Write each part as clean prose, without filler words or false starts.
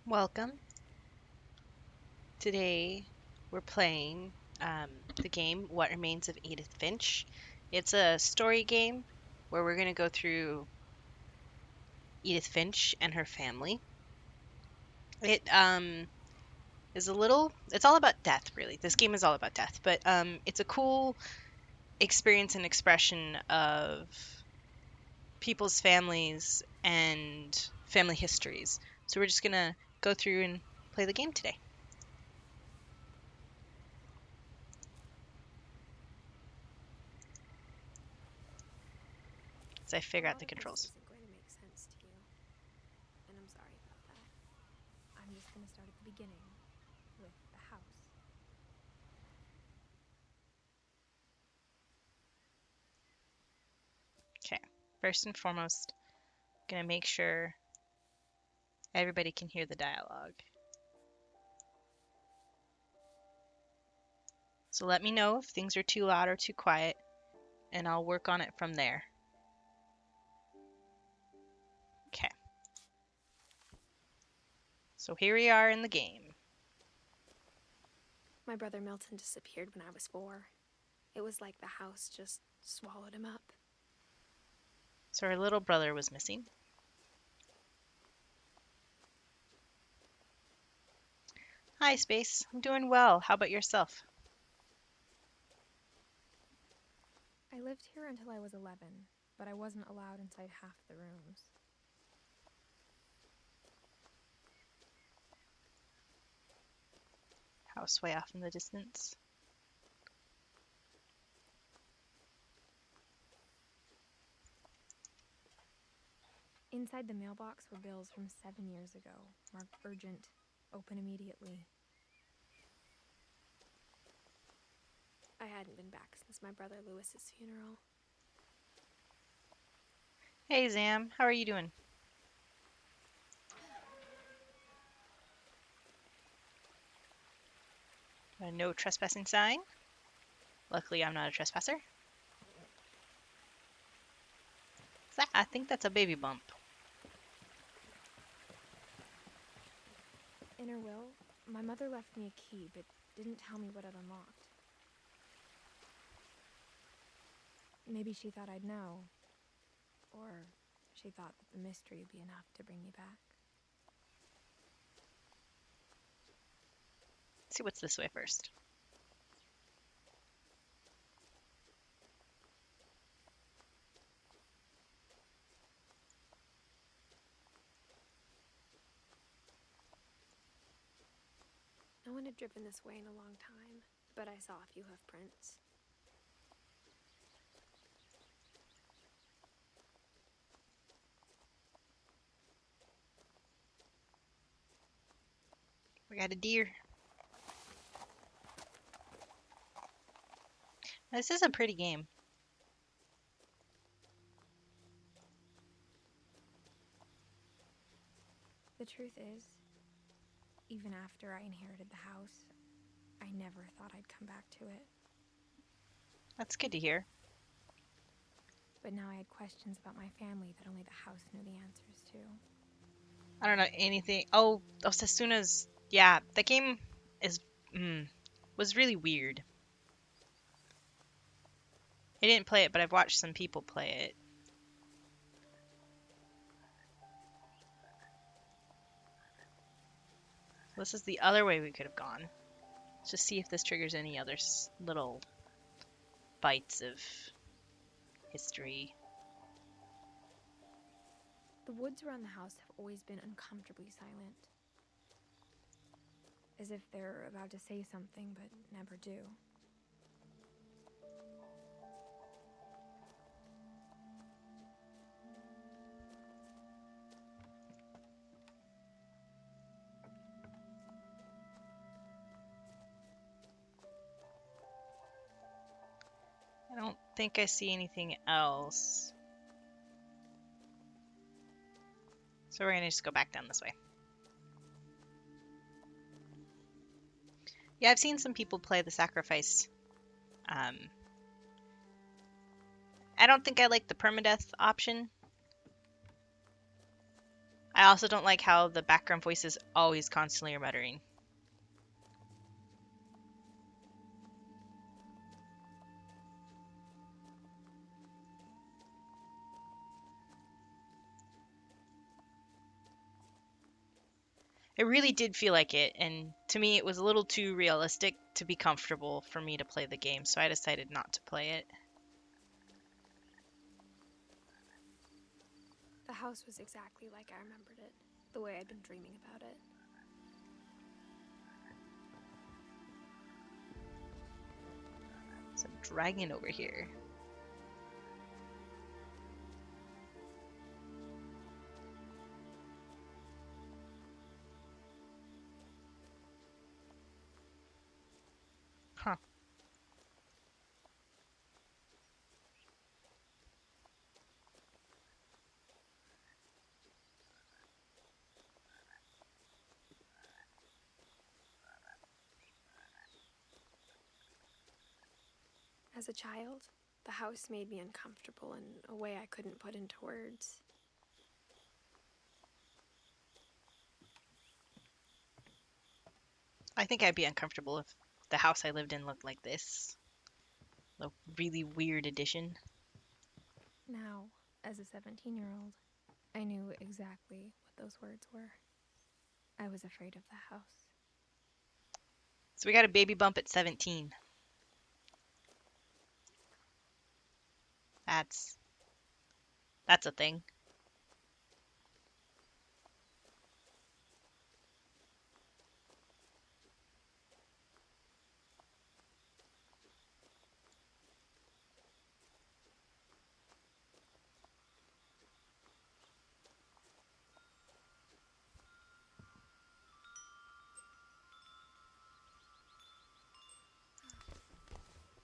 Welcome. Today we're playing the game What Remains of Edith Finch. It's a story game where we're going to go through Edith Finch and her family. It is it's all about death, really. This game is all about death, but it's a cool experience and expression of people's families and family histories. So we're just going to go through and play the game today. As I figure out the controls. Isn't going to make sense to you, and I'm sorry about that. I'm just going to start at the beginning with the house. Okay, first and foremost, gonna make sure everybody can hear the dialogue. So let me know if things are too loud or too quiet, and I'll work on it from there. Okay. So here we are in the game. My brother Milton disappeared when I was 4. It was like the house just swallowed him up. So her little brother was missing. Hi, Space. I'm doing well. How about yourself? I lived here until I was 11, but I wasn't allowed inside half the rooms. House way off in the distance. Inside the mailbox were bills from 7 years ago, marked urgent, open immediately. I hadn't been back since my brother Lewis's funeral. Hey, Zam. How are you doing? A no trespassing sign. Luckily, I'm not a trespasser. I think that's a baby bump. In her will, my mother left me a key, but didn't tell me what it unlocked. Maybe she thought I'd know. Or she thought that the mystery would be enough to bring me back. Let's see what's this way first. No one had driven this way in a long time, but I saw a few hoof prints. We got a deer. This is a pretty game. The truth is, even after I inherited the house, I never thought I'd come back to it. That's good to hear. But now I had questions about my family that only the house knew the answers to. I don't know anything. Oh, as soon as yeah, the game is was really weird. I didn't play it, but I've watched some people play it. This is the other way we could have gone. Let's just see if this triggers any other little bites of history. The woods around the house have always been uncomfortably silent. As if they're about to say something, but never do. I don't think I see anything else. So we're gonna just go back down this way. Yeah, I've seen some people play the sacrifice. I don't think I like the permadeath option. I also don't like how the background voice is always constantly muttering. It really did feel like it, and to me, it was a little too realistic to be comfortable for me to play the game, so I decided not to play it. The house was exactly like I remembered it, the way I'd been dreaming about it. Some dragon over here. Huh. As a child, the house made me uncomfortable in a way I couldn't put into words. I think I'd be uncomfortable if the house I lived in looked like this. A really weird addition. Now, as a 17-year-old, I knew exactly what those words were. I was afraid of the house. So we got a baby bump at 17. That's that's a thing.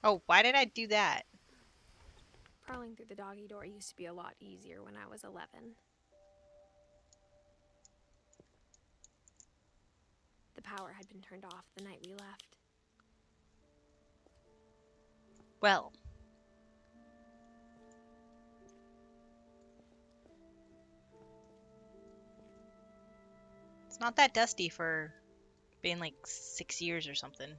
Oh, why did I do that? Crawling through the doggy door used to be a lot easier when I was 11. The power had been turned off the night we left. Well, it's not that dusty for being like 6 years or something.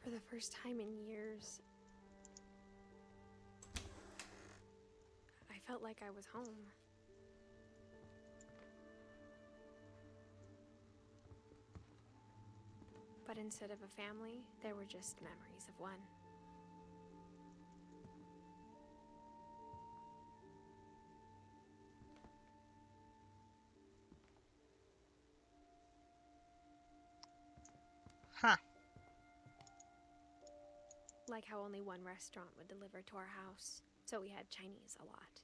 For the first time in years, I felt like I was home. But instead of a family, there were just memories of one. Huh. Like how only one restaurant would deliver to our house, so we had Chinese a lot.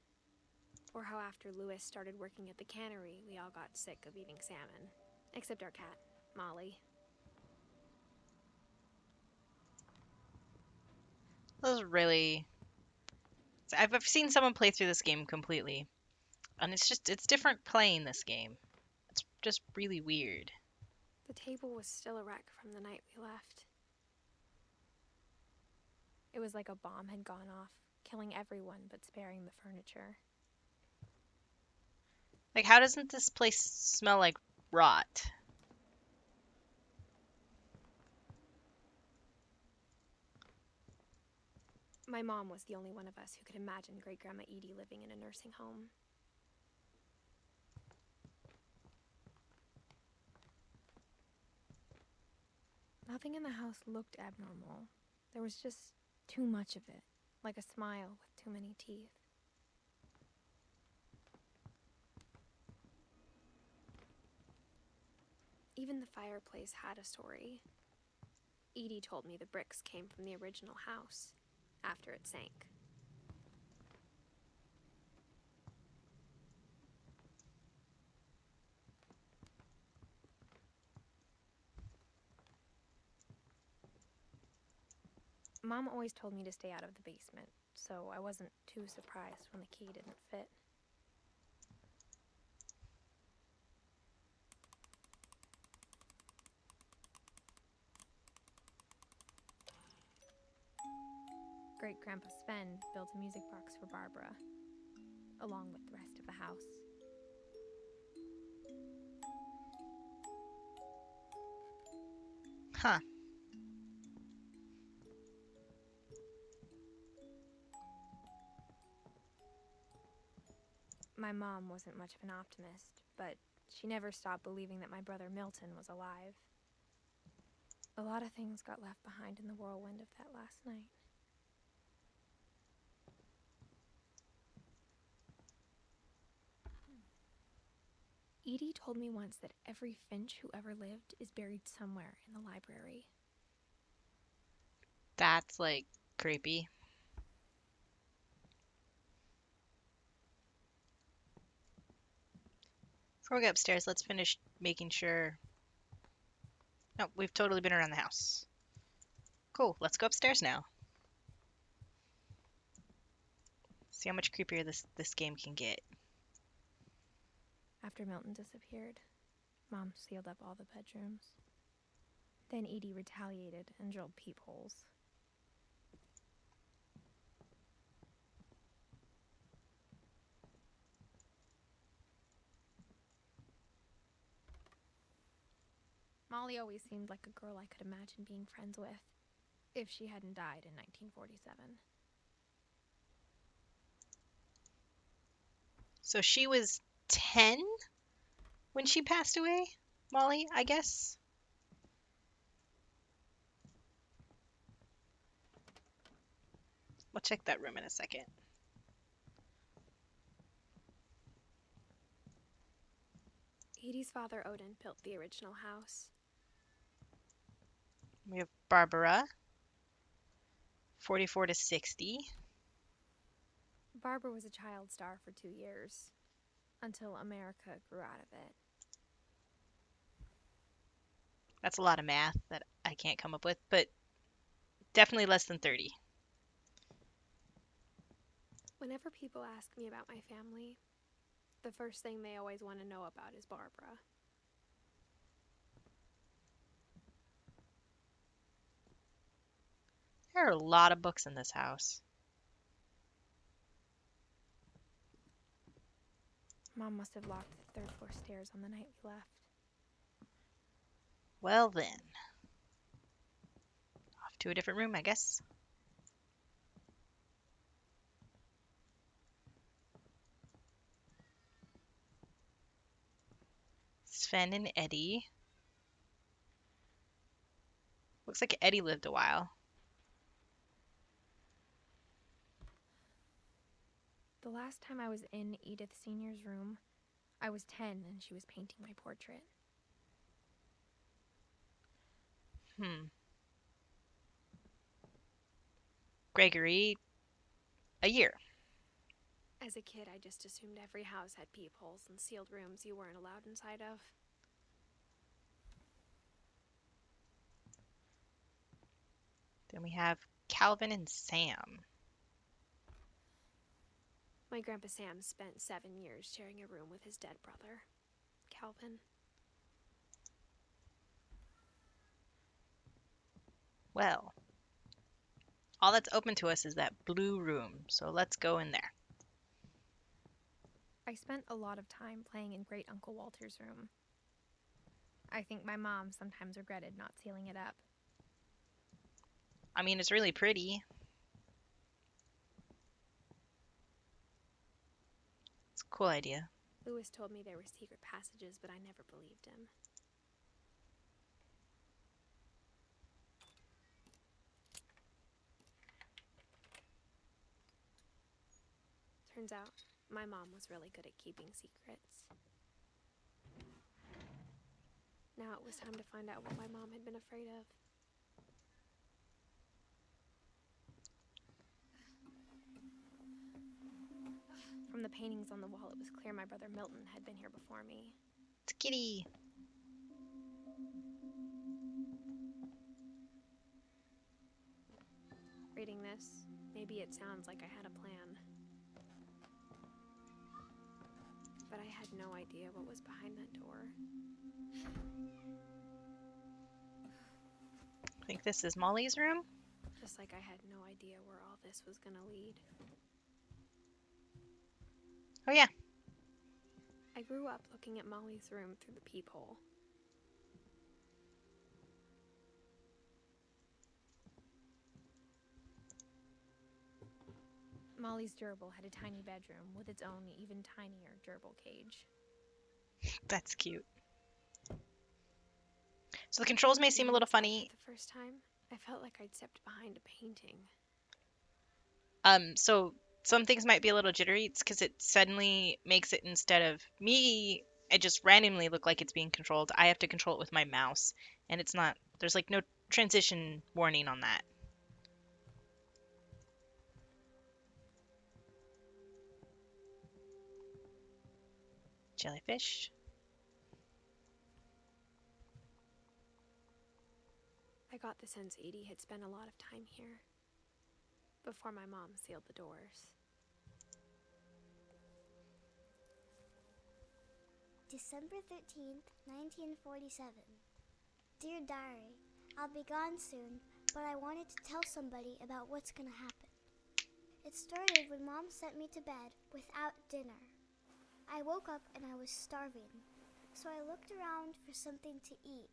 Or how after Louis started working at the cannery, we all got sick of eating salmon. Except our cat, Molly. That was really. I've seen someone play through this game completely, and it's different playing this game. It's just really weird. The table was still a wreck from the night we left. It was like a bomb had gone off, killing everyone but sparing the furniture. Like, how doesn't this place smell like rot? My mom was the only one of us who could imagine Great Grandma Edie living in a nursing home. Nothing in the house looked abnormal. There was just too much of it, like a smile with too many teeth. Even the fireplace had a story. Edie told me the bricks came from the original house, after it sank. Mom always told me to stay out of the basement, so I wasn't too surprised when the key didn't fit. great grandpa Sven built a music box for Barbara, along with the rest of the house. Huh. My mom wasn't much of an optimist, but she never stopped believing that my brother Milton was alive. A lot of things got left behind in the whirlwind of that last night. Edie told me once that every Finch who ever lived is buried somewhere in the library. That's like creepy. Before we go upstairs, let's finish making sure. No, we've totally been around the house. Cool. Let's go upstairs now. See how much creepier this game can get. After Milton disappeared, Mom sealed up all the bedrooms. Then Edie retaliated and drilled peepholes. Molly always seemed like a girl I could imagine being friends with, if she hadn't died in 1947. So she was 10 when she passed away? Molly, I guess? We'll check that room in a second. Edie's father, Odin, built the original house. We have Barbara, 44 to 60. Barbara was a child star for 2 years, until America grew out of it. That's a lot of math that I can't come up with, but definitely less than 30. Whenever people ask me about my family, the first thing they always want to know about is Barbara. There are a lot of books in this house. Mom must have locked the third floor stairs on the night we left. Well then. Off to a different room, I guess. Sven and Eddie. Looks like Eddie lived a while. The last time I was in Edith Sr.'s room, I was 10 and she was painting my portrait. Gregory, a year. As a kid, I just assumed every house had peepholes and sealed rooms you weren't allowed inside of. Then we have Calvin and Sam. My Grandpa Sam spent 7 years sharing a room with his dead brother, Calvin. Well, all that's open to us is that blue room, so let's go in there. I spent a lot of time playing in Great Uncle Walter's room. I think my mom sometimes regretted not sealing it up. I mean, it's really pretty. It's a cool idea. Lewis told me there were secret passages, but I never believed him. Turns out, my mom was really good at keeping secrets. Now it was time to find out what my mom had been afraid of. From the paintings on the wall, it was clear my brother Milton had been here before me. It's Kitty. Reading this, maybe it sounds like I had a plan. But I had no idea what was behind that door. I think this is Molly's room. just like I had no idea where all this was gonna lead. Oh, yeah. I grew up looking at Molly's room through the peephole. Molly's gerbil had a tiny bedroom with its own even tinier gerbil cage. That's cute. So the controls may seem a Even little inside for funny. the first time, I felt like I'd stepped behind a painting. So some things might be a little jittery. It's because it suddenly makes it, instead of me, it just randomly look like it's being controlled. I have to control it with my mouse, and it's not. There's like no transition warning on that. Jellyfish. I got the sense Edie had spent a lot of time here before my mom sealed the doors. December 13th, 1947. Dear Diary, I'll be gone soon, but I wanted to tell somebody about what's gonna happen. It started when Mom sent me to bed without dinner. I woke up and I was starving, so I looked around for something to eat.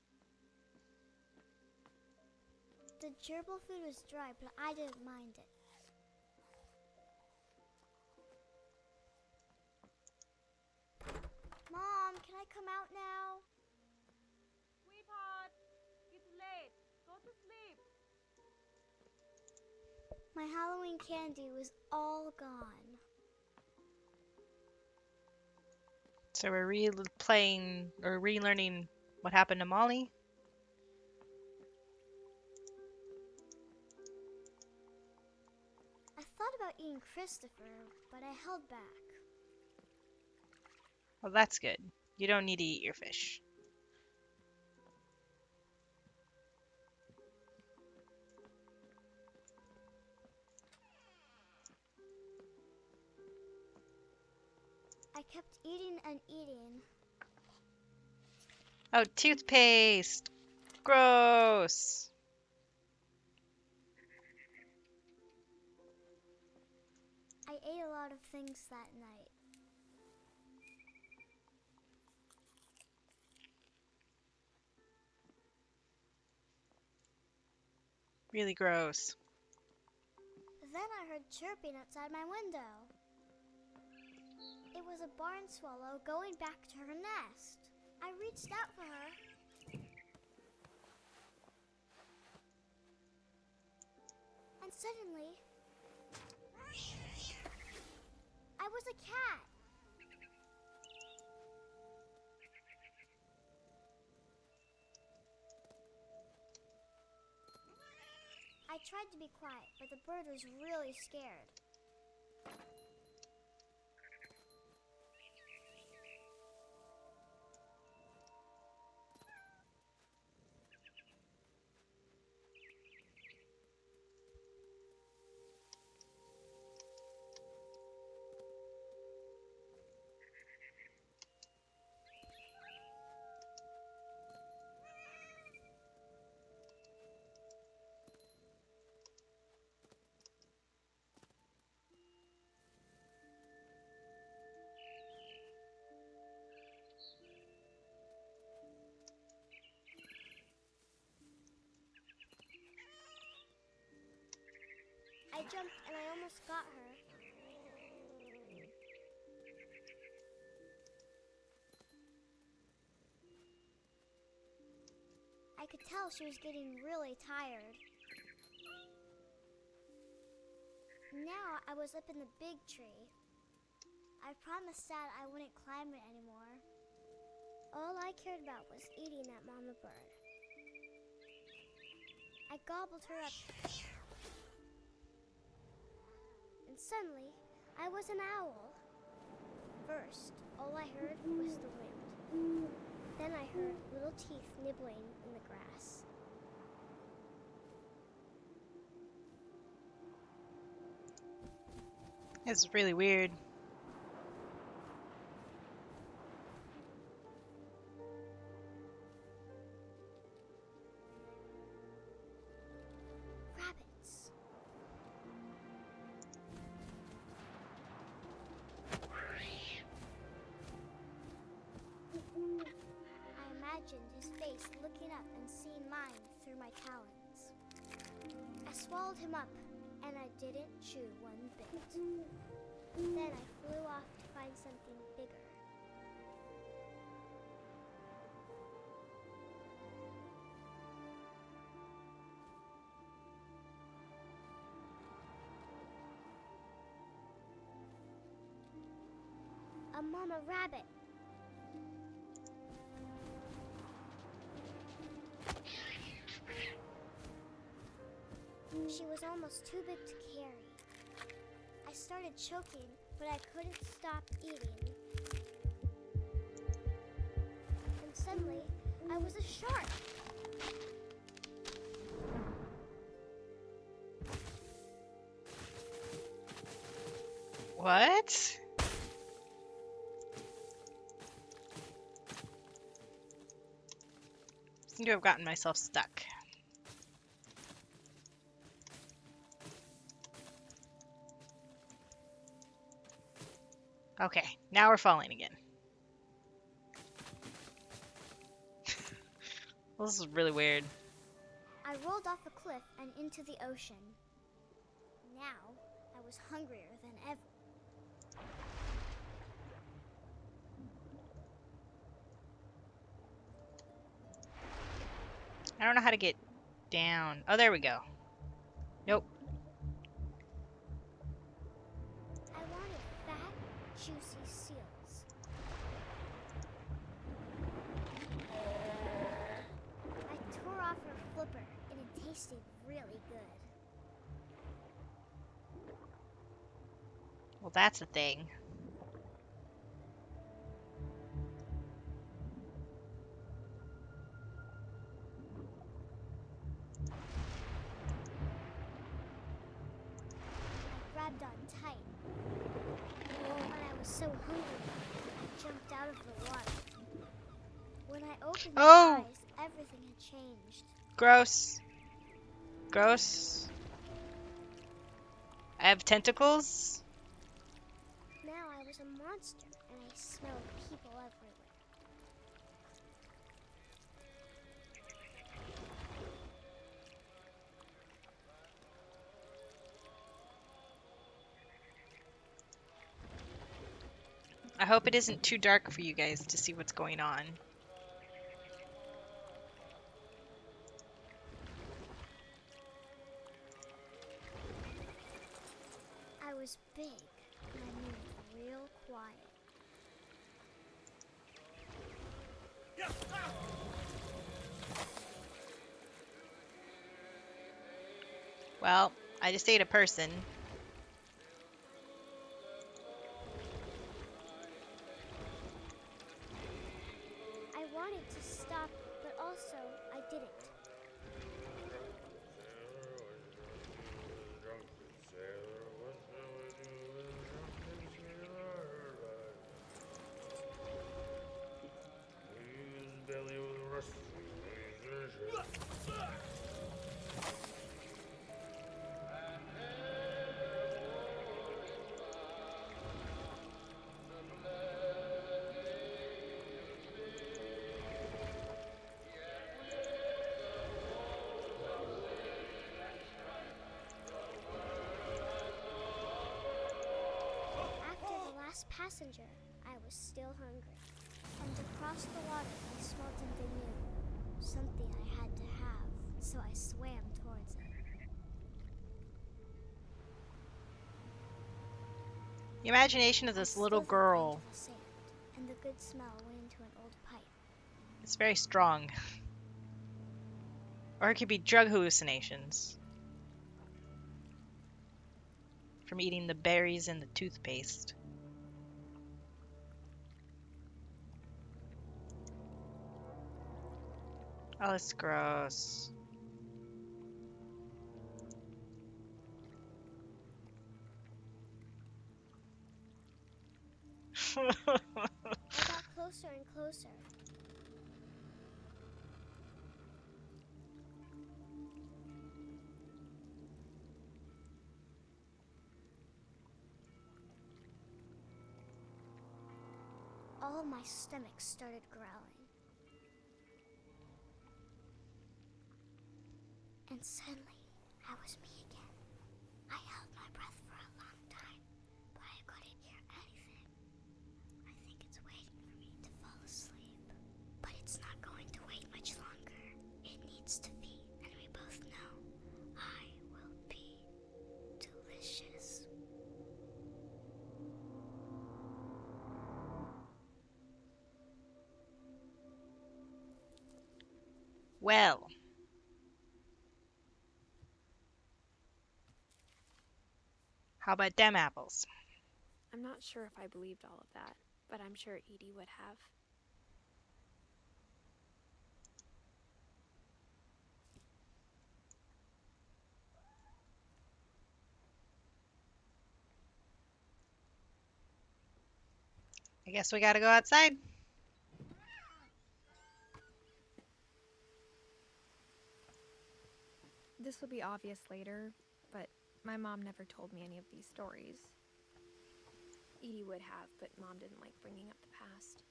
The gerbil food was dry, but I didn't mind it. Mom, can I come out now? Sweetheart, it's late. Go to sleep. My Halloween candy was all gone. So we're replaying or relearning what happened to Molly. I thought about eating Christopher, but I held back. Well, that's good. You don't need to eat your fish. I kept eating and eating. Oh, toothpaste. Gross. I ate a lot of things that night. Really gross. Then I heard chirping outside my window. It was a barn swallow going back to her nest. I reached out for her. And suddenly, I was a cat. I tried to be quiet, but the bird was really scared. I jumped and I almost got her. I could tell she was getting really tired. Now I was up in the big tree. I promised Dad I wouldn't climb it anymore. All I cared about was eating that mama bird. I gobbled her up. And suddenly, I was an owl. First, all I heard was the wind. Then I heard little teeth nibbling in the grass. It's really weird. Rabbits. swallowed him up, and I didn't chew one bit. Then I flew off to find something bigger. A mama rabbit. She was almost too big to carry. I started choking, but I couldn't stop eating. And suddenly, I was a shark. What? Seem to have gotten myself stuck. Okay, now we're falling again. This is really weird. I rolled off a cliff and into the ocean. Now, I was hungrier than ever. I don't know how to get down. Oh, there we go. Nope. I wanted fat, juicy seals. I tore off her flipper, and it tasted really good. Well, that's a thing. I grabbed on tight. When I was so hungry, I jumped out of the water. When I opened my Oh! eyes, everything had changed. Gross. Gross. I have tentacles? Now I was a monster, and I smelled people everywhere. I hope it isn't too dark for you guys to see what's going on. I was big, and I moved real quiet. Well, I just ate a person. I wanted to stop, but also I didn't. After the last passenger, I was still hungry. And across the water, I smelled something new. Something I had to have, so I swam towards it. The imagination of I this little slithered girl into the sand, and the good smell went into an old pipe. is very strong. Or it could be drug hallucinations from eating the berries and the toothpaste. Oh, it's gross. I got closer and closer. All my stomach started growling. And suddenly, That was me again. I held my breath for a long time, but I couldn't hear anything. I think it's waiting for me to fall asleep. But it's not going to wait much longer. It needs to be, and we both know I will be delicious. Well, how about them apples? I'm not sure if I believed all of that, but I'm sure Edie would have. I guess we gotta go outside. This will be obvious later, but my mom never told me any of these stories. Edie would have, but Mom didn't like bringing up the past.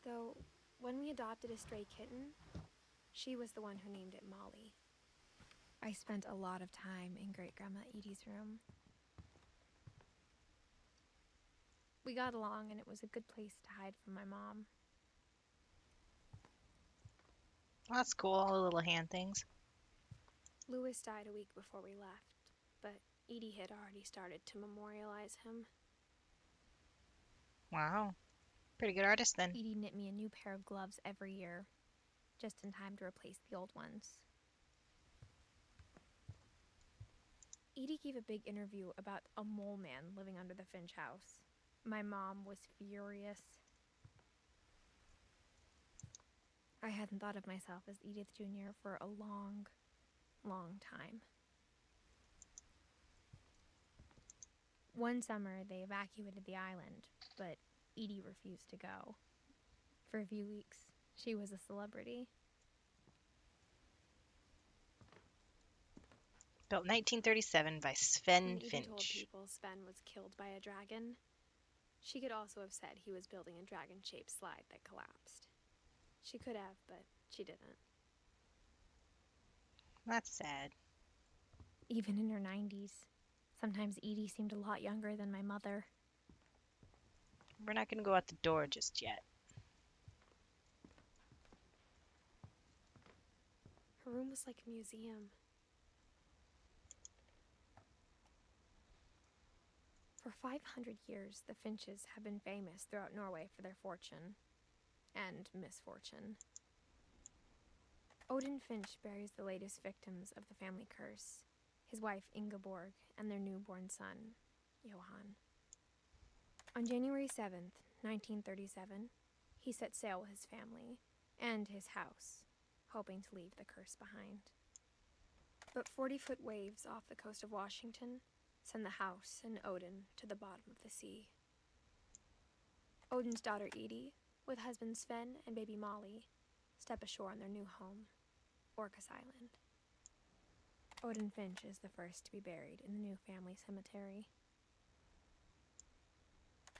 Though, when we adopted a stray kitten, she was the one who named it Molly. I spent a lot of time in Great Grandma Edie's room. We got along, and it was a good place to hide from my mom. That's cool, all the little hand things. Louis died a week before we left, but Edie had already started to memorialize him. Wow. Pretty good artist then. Edie knit me a new pair of gloves every year, just in time to replace the old ones. Edie gave a big interview about a mole man living under the Finch house. My mom was furious. I hadn't thought of myself as Edith Jr. for a long, long time. One summer, they evacuated the island, but Edie refused to go. For a few weeks, she was a celebrity. Built 1937 by Sven When Edie told Finch. people Sven was killed by a dragon, she could also have said he was building a dragon-shaped slide that collapsed. She could have, but she didn't. That's sad. Even in her 90s, sometimes Edie seemed a lot younger than my mother. We're not gonna go out the door just yet. Her room was like a museum. For 500 years, the Finches have been famous throughout Norway for their fortune and misfortune. Odin Finch buries the latest victims of the family curse, his wife Ingeborg and their newborn son, Johan. On January 7th, 1937, he set sail with his family and his house, hoping to leave the curse behind. But 40-foot waves off the coast of Washington send the house and Odin to the bottom of the sea. Odin's daughter Edie, with husband Sven and baby Molly, step ashore on their new home, Orcas Island. Odin Finch is the first to be buried in the new family cemetery.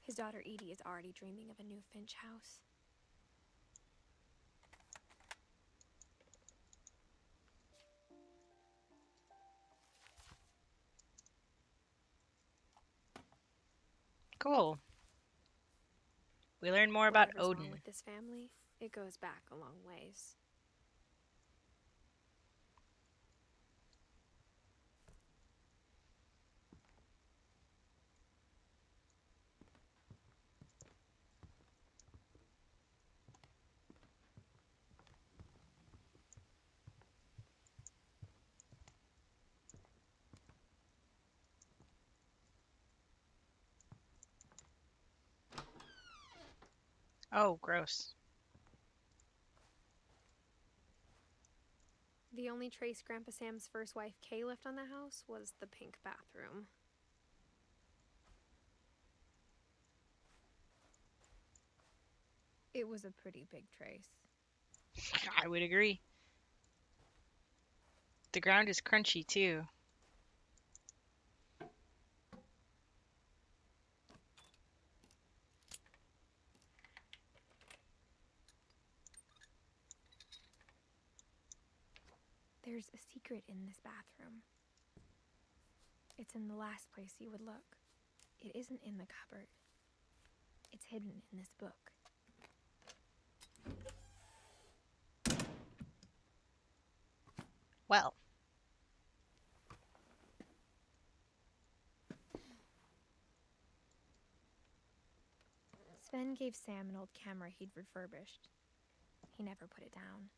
His daughter Edie is already dreaming of a new Finch house. Cool. We learn more about Whatever's wrong Odin. with this family, it goes back a long ways. Oh, gross. The only trace Grandpa Sam's first wife Kay left on the house was the pink bathroom. It was a pretty big trace. I would agree. The ground is crunchy too. There's a secret in this bathroom. It's in the last place you would look. It isn't in the cupboard. It's hidden in this book. Well, Sven gave Sam an old camera he'd refurbished. He never put it down.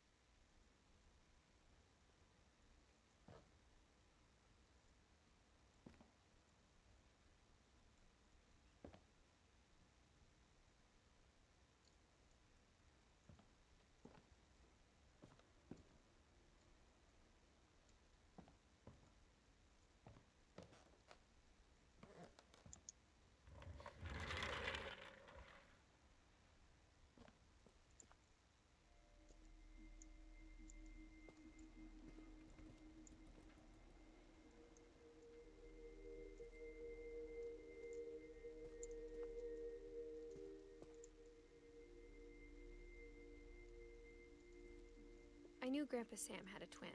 I knew Grandpa Sam had a twin.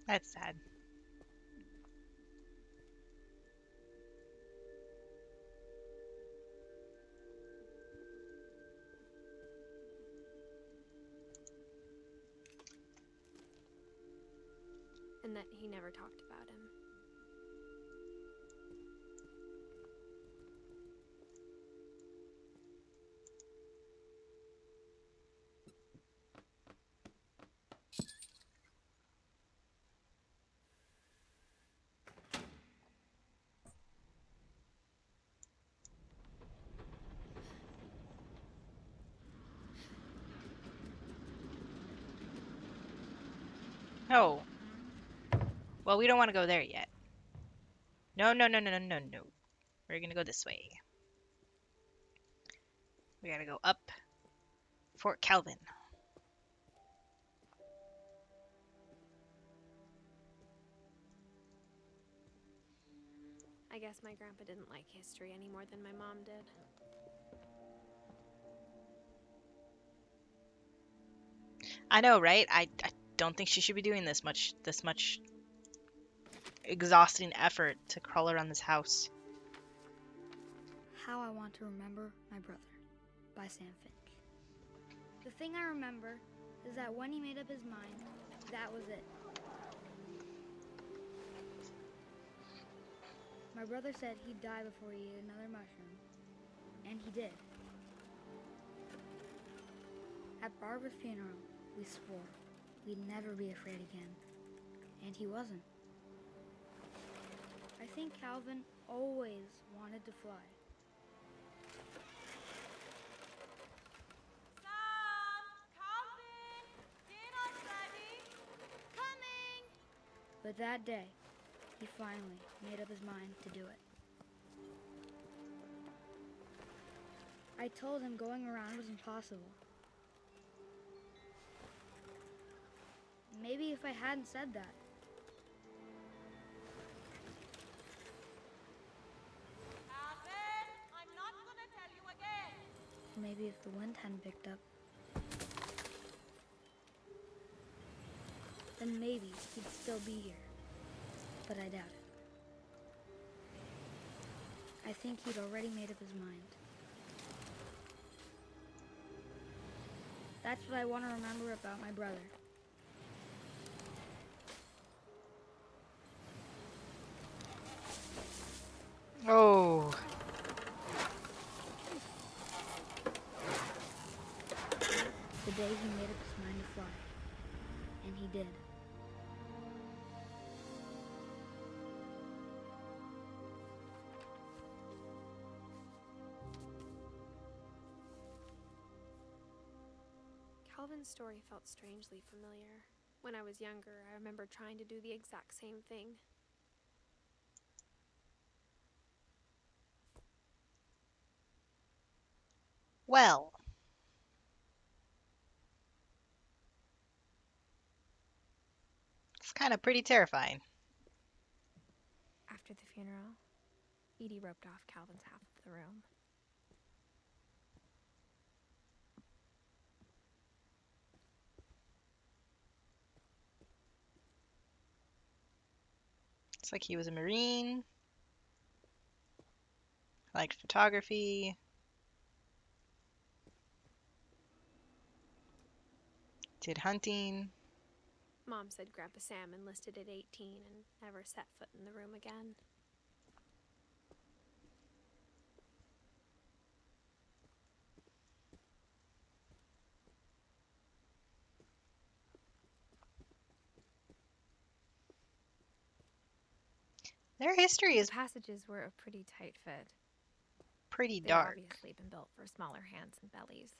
that's sad. And that he never talked about him. Oh, well, we don't want to go there yet. No, no, no, no, no, no, no. We're gonna go this way. We gotta go up Fort Calvin. I guess my grandpa didn't like history any more than my mom did. I know, right? I don't think she should be doing this much exhausting effort to crawl around this house. How I Want to Remember My Brother by Sam Finch. The thing I remember is that when he made up his mind, that was it. My brother said he'd die before he ate another mushroom, and he did. At Barbara's funeral, we swore we'd never be afraid again, and he wasn't. I think Calvin always wanted to fly. Sam! Calvin! Dinner's ready! Coming! But that day, he finally made up his mind to do it. I told him going around was impossible. Maybe if I hadn't said that, Calvin! I'm not gonna tell you again! maybe if the wind hadn't picked up, then maybe he'd still be here. But I doubt it. I think he'd already made up his mind. That's what I want to remember about my brother. Oh, The day he made up his mind to fly. And he did. Calvin's story felt strangely familiar. When I was younger, I remember trying to do the exact same thing. well. It's kind of pretty terrifying. After the funeral, Edie roped off Calvin's half of the room. It's like he was a Marine, liked photography, did hunting. Mom said Grandpa Sam enlisted at 18 and never set foot in the room again. Their history The is passages were a pretty tight fit. pretty They'd dark. obviously been built for smaller hands and bellies.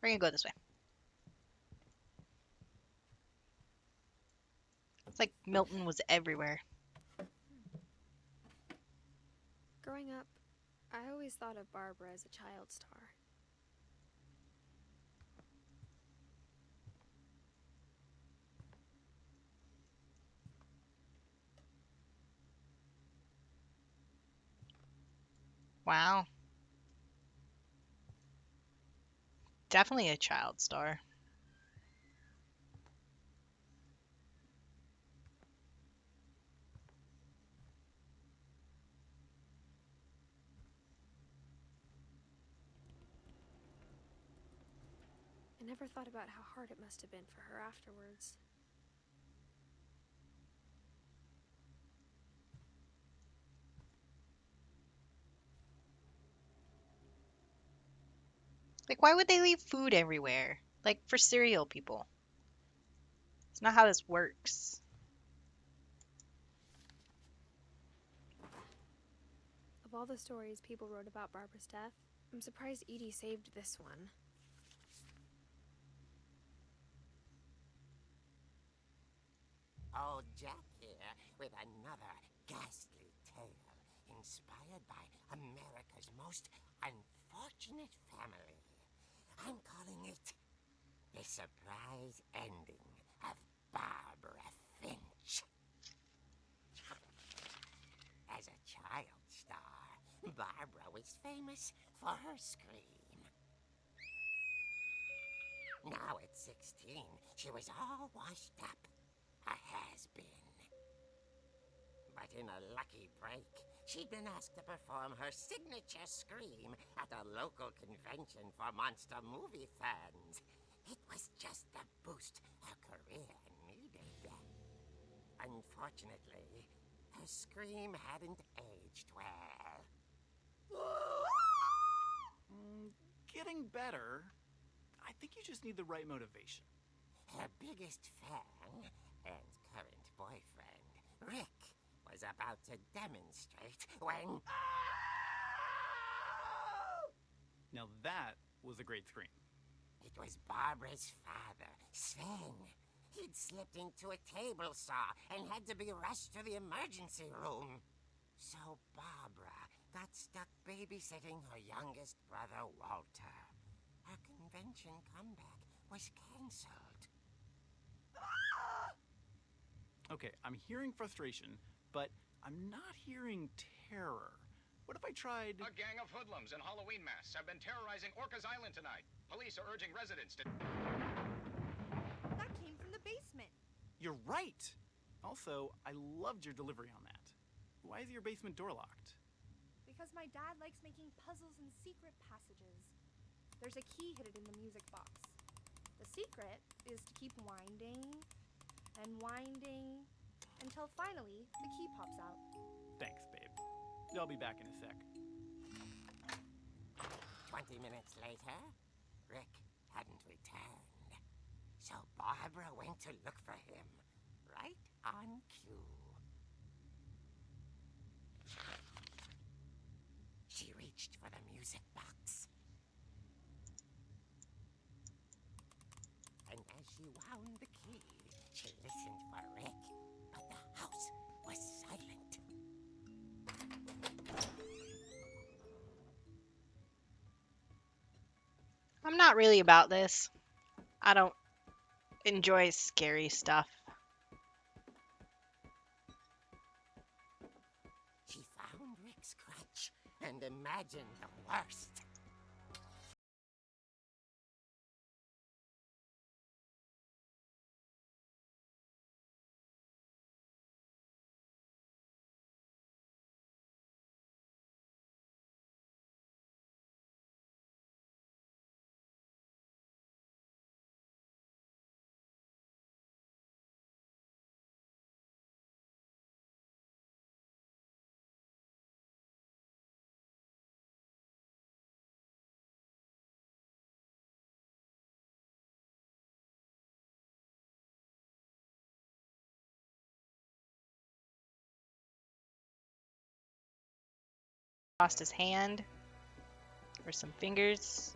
We're gonna go this way. It's like Milton was everywhere. Growing up, I always thought of Barbara as a child star. Wow. Definitely a child star. I never thought about how hard it must have been for her afterwards. Like, why would they leave food everywhere? Like, for cereal people. It's not how this works. Of all the stories people wrote about Barbara's death, I'm surprised Edie saved this one. Old Jack here with another ghastly tale inspired by America's most unfortunate family. I'm calling it The Surprise Ending of Barbara Finch. As a child star, Barbara was famous for her scream. Now at 16, she was all washed up. A has-been. But in a lucky break, she'd been asked to perform her signature scream at a local convention for monster movie fans. It was just the boost her career needed. Unfortunately, her scream hadn't aged well. Getting better. I think you just need the right motivation. Her biggest fan and current boyfriend, Rick, was about to demonstrate when... Now that was a great scream. It was Barbara's father, Sven. He'd slipped into a table saw and had to be rushed to the emergency room. So Barbara got stuck babysitting her youngest brother, Walter. Her convention comeback was cancelled. Okay, I'm hearing frustration, but I'm not hearing terror. What if I tried... A gang of hoodlums in Halloween masks have been terrorizing Orcas Island tonight. Police are urging residents to... That came from the basement. You're right! Also, I loved your delivery on that. Why is your basement door locked? Because my dad likes making puzzles and secret passages. There's a key hidden in the music box. The secret is to keep winding and winding until finally the key pops out. Thanks, babe. I'll be back in a sec. 20 minutes later, Rick hadn't returned. So Barbara went to look for him, right on cue. She reached for the music box. And as she wound the key, she listened for Rick, but the house was silent. I'm not really about this. I don't enjoy scary stuff. and imagine the worst. Lost his hand or some fingers.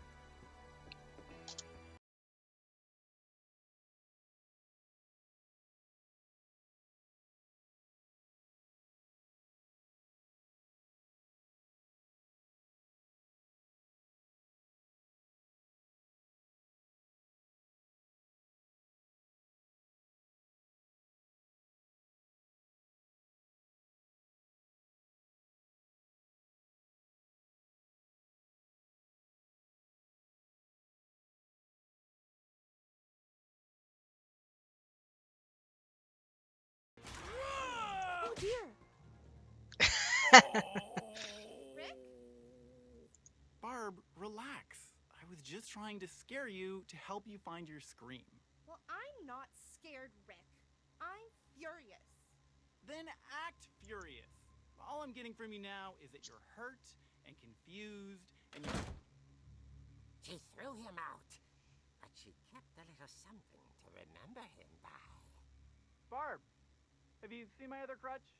Oh dear. Rick? Barb, relax. I was just trying to scare you to help you find your scream. Well, I'm not scared, Rick. I'm furious. Then act furious. All I'm getting from you now is that you're hurt and confused and you're... She threw him out, but she kept a little something to remember him by. Barb, have you seen my other crutch?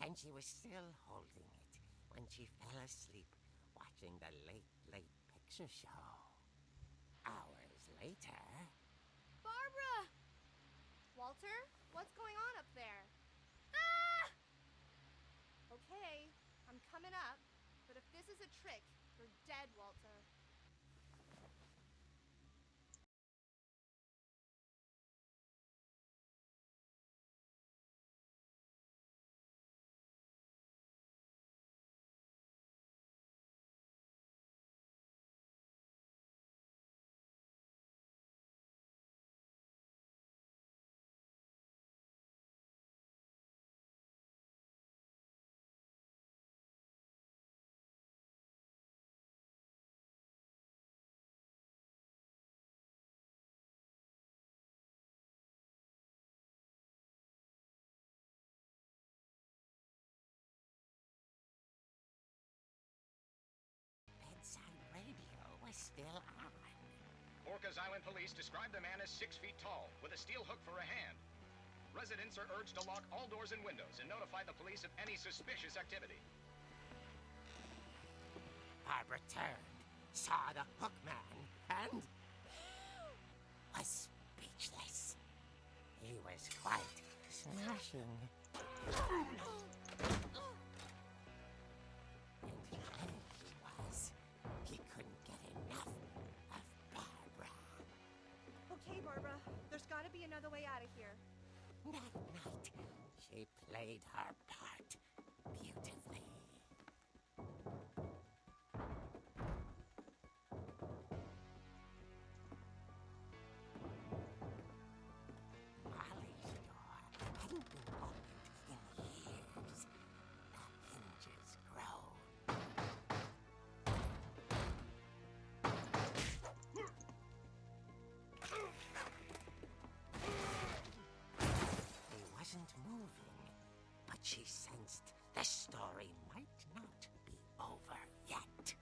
And she was still holding it when she fell asleep watching the Late Late Picture Show. Hours later... Barbara! Walter, what's going on up there? Ah! Okay, I'm coming up, but if this is a trick, you're dead, Walter. Bedside radio was still on. Orcas Island police describe the man as 6 feet tall, with a steel hook for a hand. Residents are urged to lock all doors and windows and notify the police of any suspicious activity. Barbara turned, saw the hook man, and was speechless. He was quite smashing. And there he was. He couldn't get enough of Barbara. Okay, Barbara, there's gotta be another way out of here. That night, she played her part beautifully. Molly's door hadn't been opened in years. The hinges groaned. He wasn't moving, but she sensed the story might not be over yet.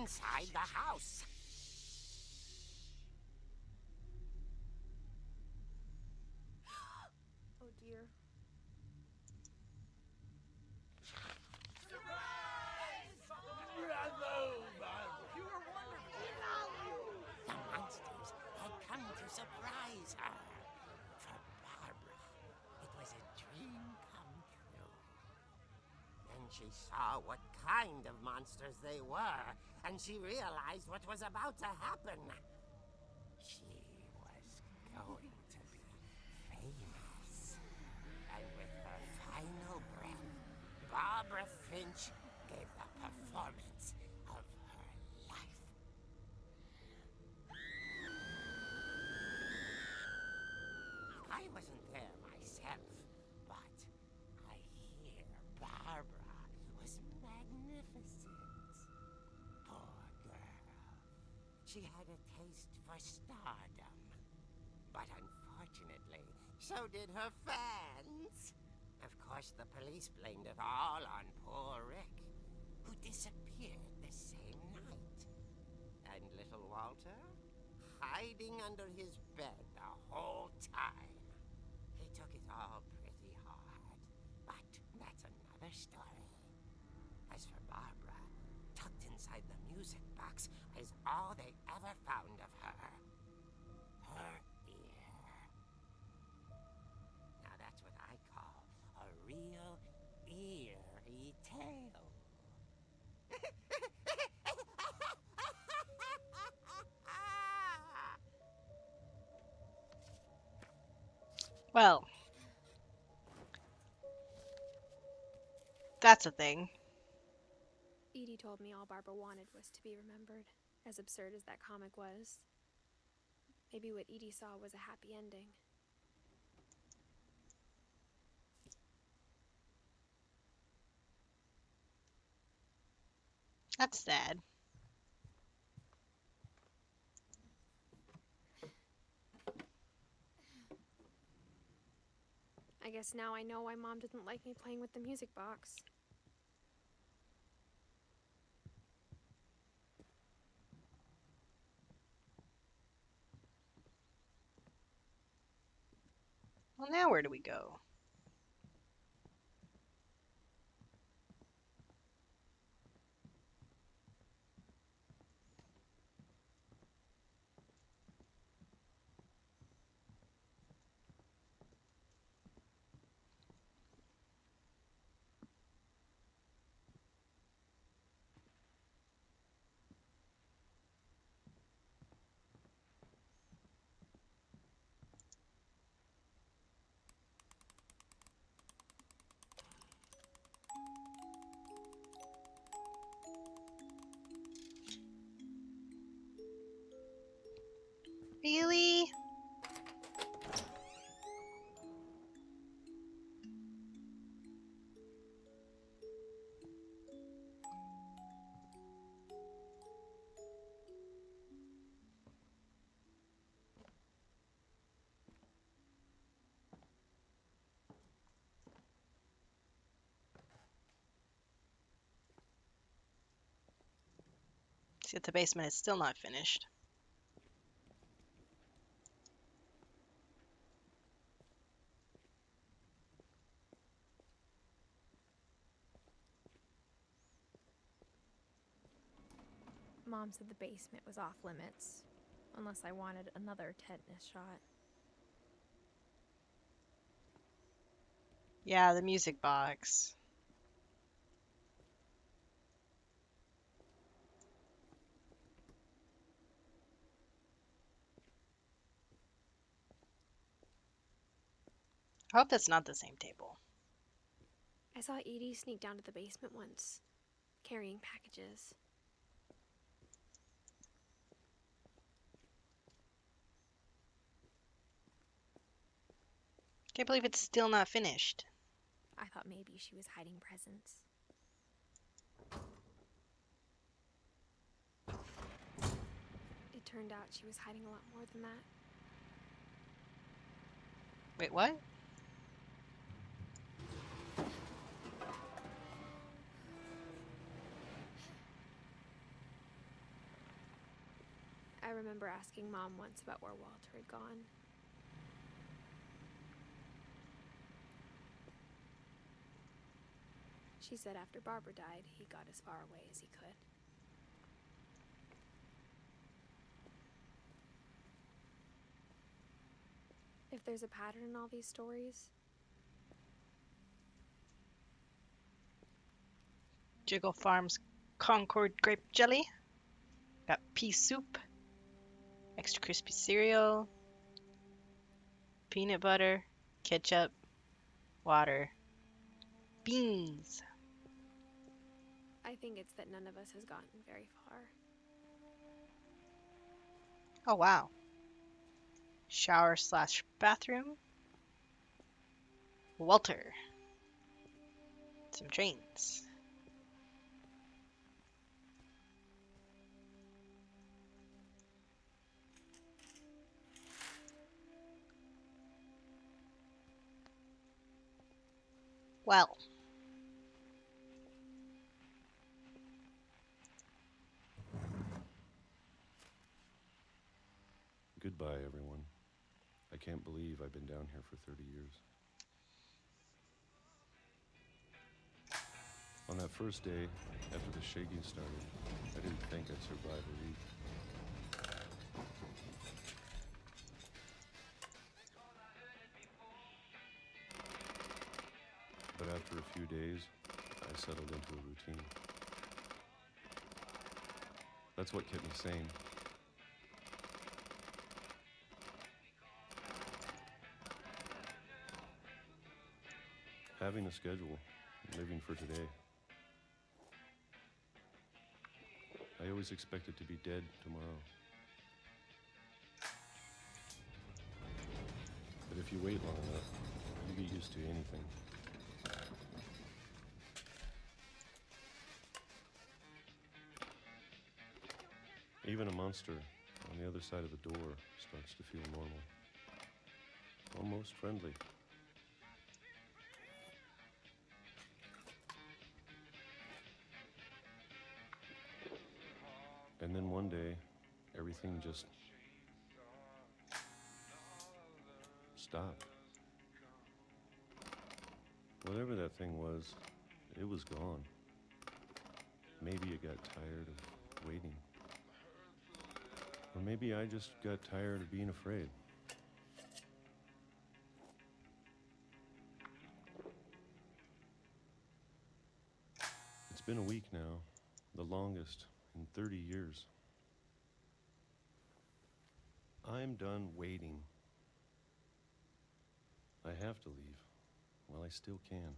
inside the house. Oh dear. The monsters had come to surprise her. For Barbara, it was a dream come true. Then she saw what kind of monsters they were, and she realized what was about to happen. She was going to be famous. And with her final breath, Barbara Finch gave the performance of her life. I wasn't there myself, but I hear Barbara was magnificent. Poor girl. She had a taste for stardom. But unfortunately, so did her fans. Of course, the police blamed it all on poor Rick, who disappeared the same night. And little Walter? Hiding under his bed the whole time. He took it all pretty hard, but that's another story. As for Barbara, tucked inside the music box is all they ever found of her. Her ear. Now that's what I call a real eerie tale. Well, that's a thing. Edie told me all Barbara wanted was to be remembered, as absurd as that comic was. Maybe what Edie saw was a happy ending. That's sad. I guess now I know why Mom didn't like me playing with the music box. Well, now where do we go? Really? See, the basement is still not finished. Mom said the basement was off limits, unless I wanted another tetanus shot. Yeah, the music box. I hope that's not the same table. I saw Edie sneak down to the basement once, carrying packages. Can't believe it's still not finished. I thought maybe she was hiding presents. It turned out she was hiding a lot more than that. Wait, what? remember asking Mom once about where Walter had gone. She said after Barbara died, he got as far away as he could. If there's a pattern in all these stories, Jiggle Farms Concord grape jelly. Got pea soup, extra crispy cereal, peanut butter, ketchup, water, beans. I think it's that none of us has gotten very far. Oh wow. Shower slash bathroom. Walter. Some trains. Well. Goodbye, everyone. I can't believe I've been down here for 30 years. On that first day, after the shaking started, I didn't think I'd survive a week. But after a few days, I settled into a routine. That's what kept me sane. Having a schedule, living for today. I always expected to be dead tomorrow. But if you wait long enough, you get used to anything. Even a monster on the other side of the door starts to feel normal. Almost friendly. And then one day, everything just stopped. Whatever that thing was, it was gone. Maybe it got tired of waiting. Or maybe I just got tired of being afraid. It's been a week now, the longest in 30 years. I'm done waiting. I have to leave while I still can.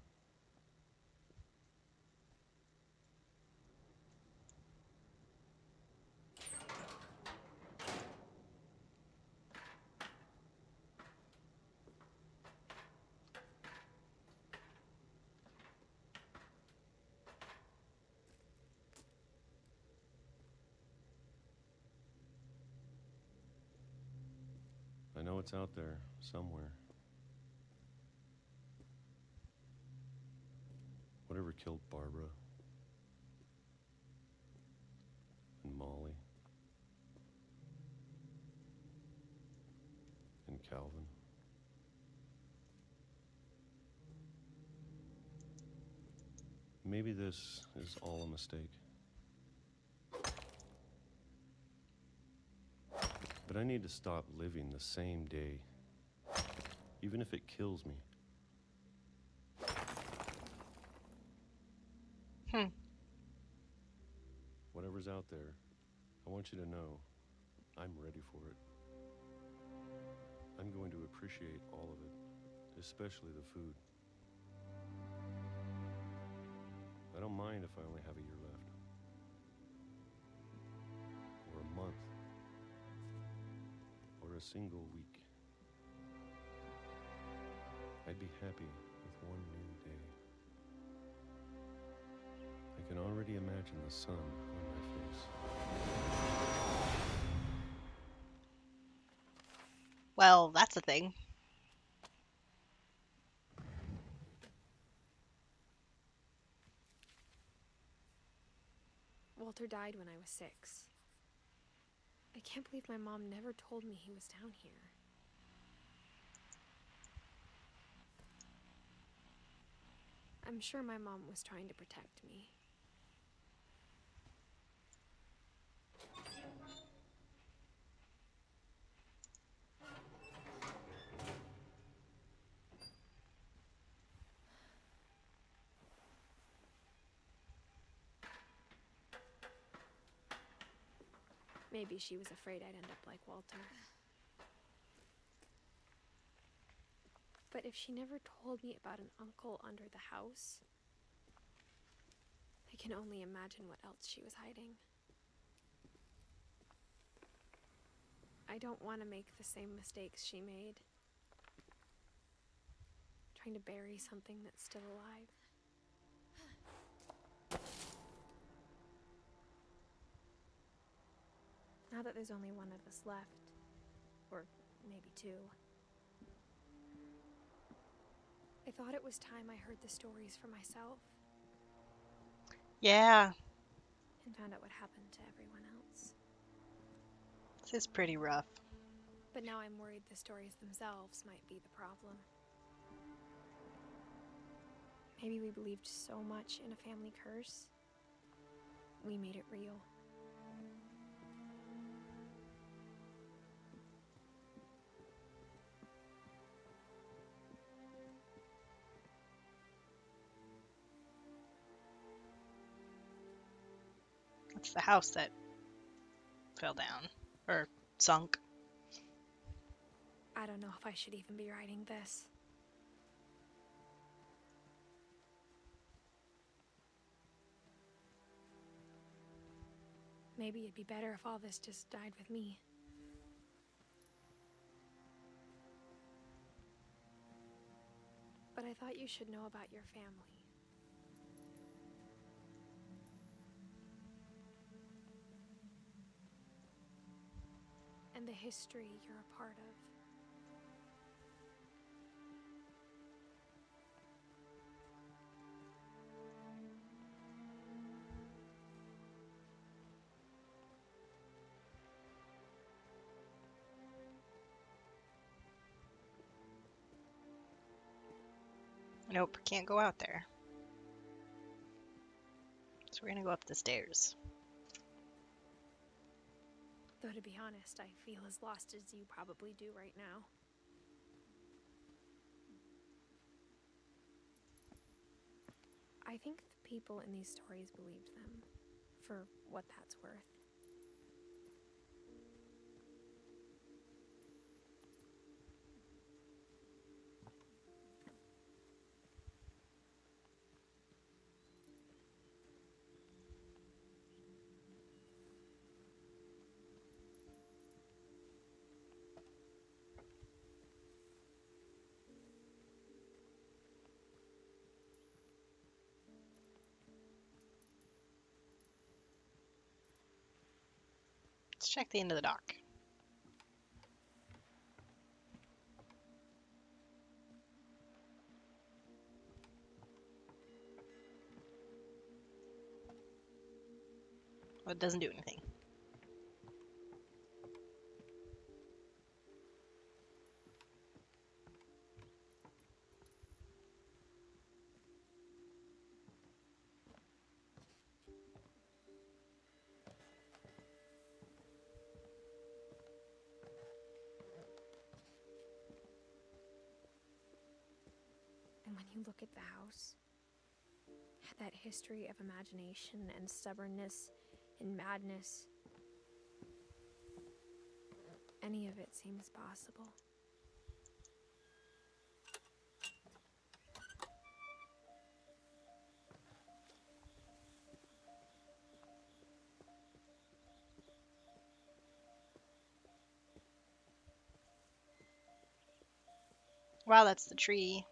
I know it's out there somewhere. Whatever killed Barbara and Molly and Calvin. Maybe this is all a mistake. But I need to stop living the same day, even if it kills me. Whatever's out there, I want you to know I'm ready for it. I'm going to appreciate all of it, especially the food. I don't mind if I only have a year left. Or a month. Or a single week. I'd be happy with one new day. I can already imagine the sun on my face. Well, that's a thing. Walter died when I was 6. I can't believe my mom never told me he was down here. I'm sure my mom was trying to protect me. Maybe she was afraid I'd end up like Walter. But if she never told me about an uncle under the house, I can only imagine what else she was hiding. I don't want to make the same mistakes she made. Trying to bury something that's still alive. Now that there's only one of us left, or maybe two, I thought it was time I heard the stories for myself Yeah, and found out what happened to everyone else. this is pretty rough. But now I'm worried the stories themselves might be the problem. Maybe we believed so much in a family curse, we made it real. It's the house that fell down. Or sunk. I don't know if I should even be writing this. Maybe it'd be better if all this just died with me. But I thought you should know about your family. And the history you're a part of. Nope, can't go out there. So we're gonna go up the stairs. Though to be honest, I feel as lost as you probably do right now. I think the people in these stories believed them, for what that's worth. Let's check the end of the dock. Well, it doesn't do anything. And when you look at the house, that history of imagination and stubbornness and madness, any of it seems possible. Wow, that's the tree.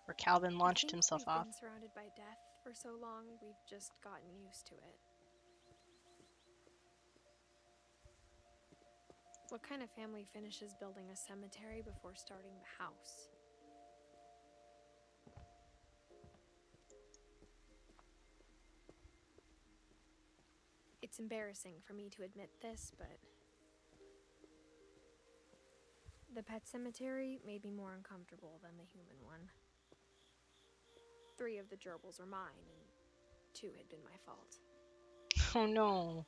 Where Calvin I launched think himself we've off. been surrounded by death for so long, we've just gotten used to it. What kind of family finishes building a cemetery before starting the house? It's embarrassing for me to admit this, but the pet cemetery made me more uncomfortable than the human one. 3 of the gerbils were mine, and 2 had been my fault. Oh no.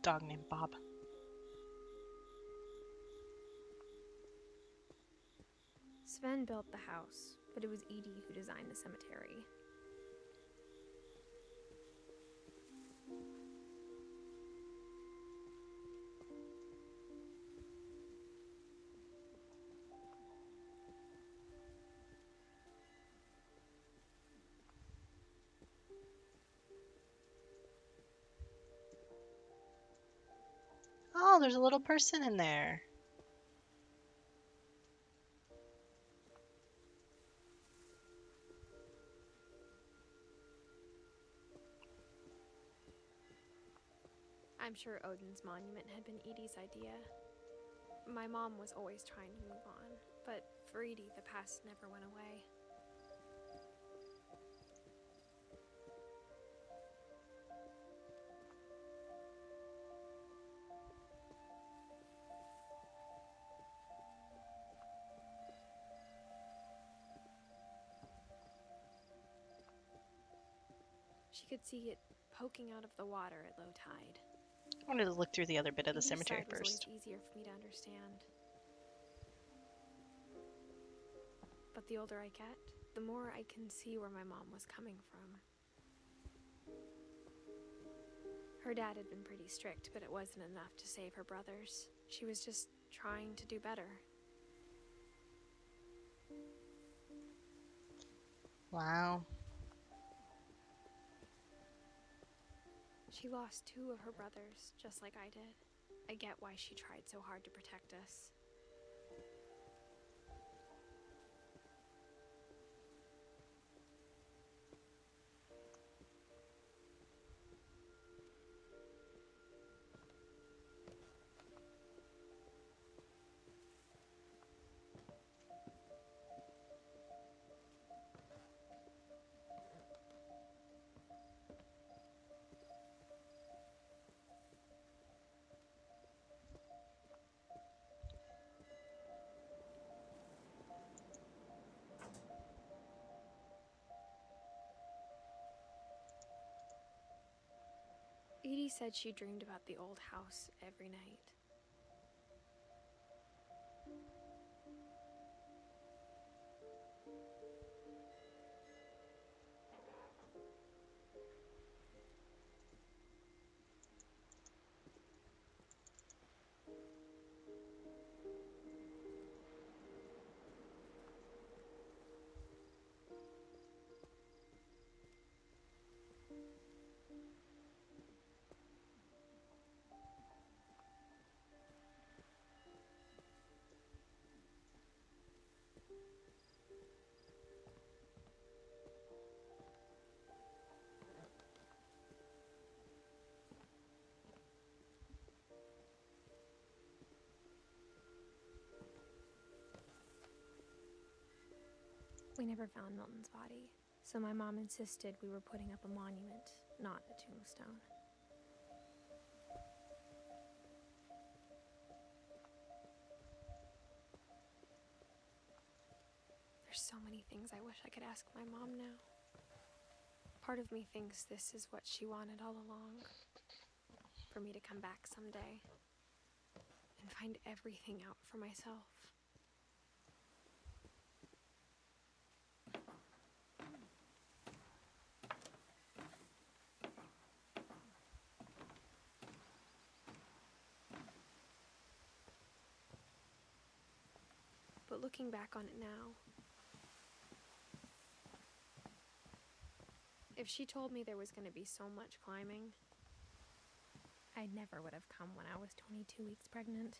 Dog named Bob. Sven built the house, but it was Edie who designed the cemetery. Oh, there's a little person in there. I'm sure Odin's monument had been Edie's idea. My mom was always trying to move on, but for Edie, the past never went away. She could see it poking out of the water at low tide. I wanted to look through the other bit of the Edie's cemetery side was always first. easier for me to understand. But the older I get, the more I can see where my mom was coming from. Her dad had been pretty strict, but it wasn't enough to save her brothers. She was just trying to do better. Wow. She lost 2 of her brothers, just like I did. I get why she tried so hard to protect us. Edie said she dreamed about the old house every night. We never found Milton's body, so my mom insisted we were putting up a monument, not a tombstone. There's so many things I wish I could ask my mom now. Part of me thinks this is what she wanted all along. For me to come back someday and find everything out for myself. But looking back on it now, if she told me there was going to be so much climbing, I never would have come when I was 22 weeks pregnant.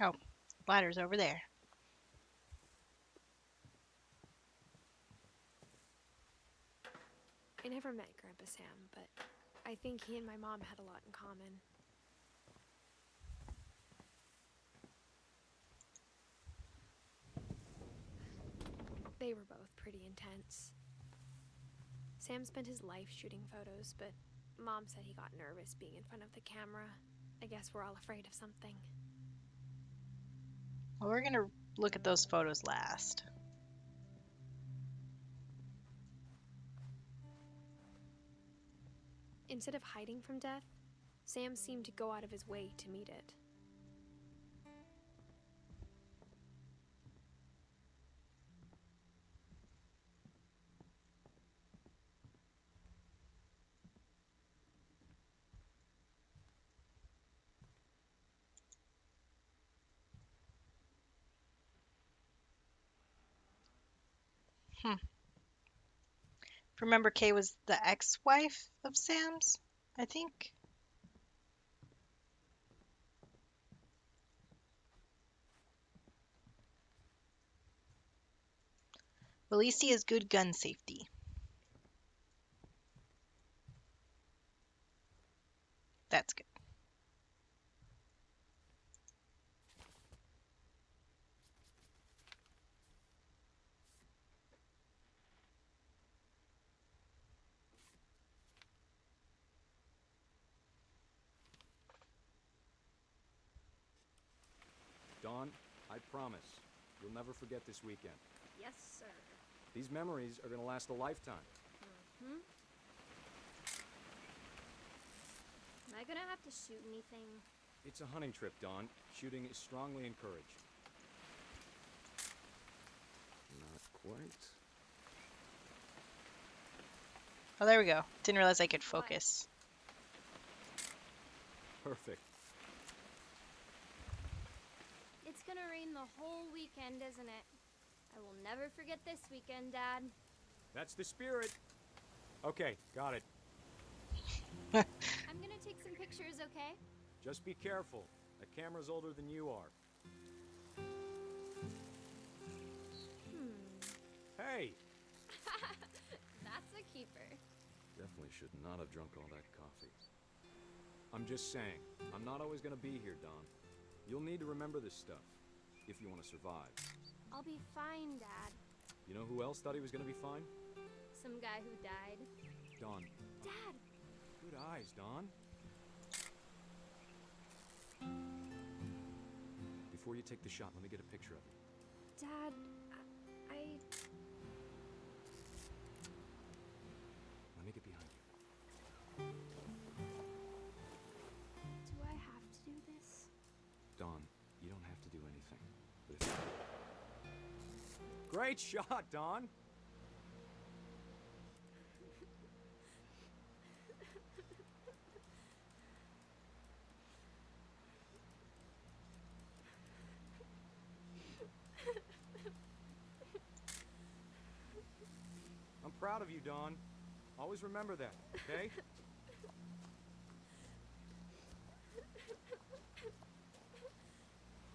Oh, ladder's over there. I never met Grandpa Sam, but I think he and my mom had a lot in common. They were both pretty intense. Sam spent his life shooting photos, but Mom said he got nervous being in front of the camera. I guess we're all afraid of something. Well, we're gonna look at those photos last. Instead of hiding from death, Sam seemed to go out of his way to meet it. Hmm. Remember, Kay was the ex-wife of Sam's, I think. Well, at least he has good gun safety. That's good. Dawn, I promise, you'll never forget this weekend. Yes, sir. These memories are gonna last a lifetime. Hmm? Am I gonna have to shoot anything? It's a hunting trip, Dawn. Shooting is strongly encouraged. Not quite. Oh, there we go. Didn't realize I could focus. Perfect. It's gonna rain the whole weekend, isn't it? I will never forget this weekend, Dad. That's the spirit. Okay, got it. I'm gonna take some pictures, okay? Just be careful. That camera's older than you are. Hey! That's a keeper. Definitely should not have drunk all that coffee. I'm just saying, I'm not always gonna be here, Dawn. You'll need to remember this stuff, if you want to survive. I'll be fine, Dad. You know who else thought he was gonna be fine? Some guy who died. Dawn. Dad! Good eyes, Dawn. Before you take the shot, let me get a picture of you. Dad, I... Let me get behind you. Do I have to do this? Dawn, you don't have to do anything. But if... Great shot, Dawn! I'm proud of you, Dawn. Always remember that, okay?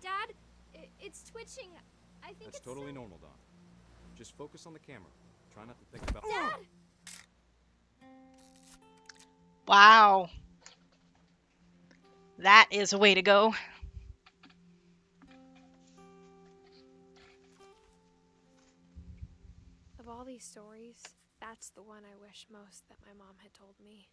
Dad, it's twitching. I think That's it's totally so... normal, Dawn. Just focus on the camera. Try not to think about... Dad! Wow. That is a way to go. Of all these stories, that's the one I wish most that my mom had told me.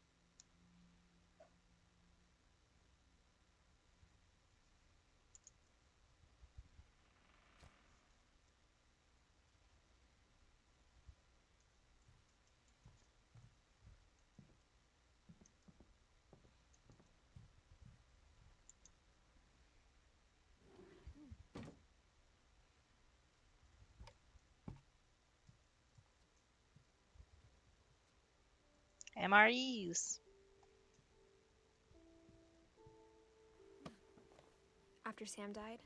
MREs. After Sam died,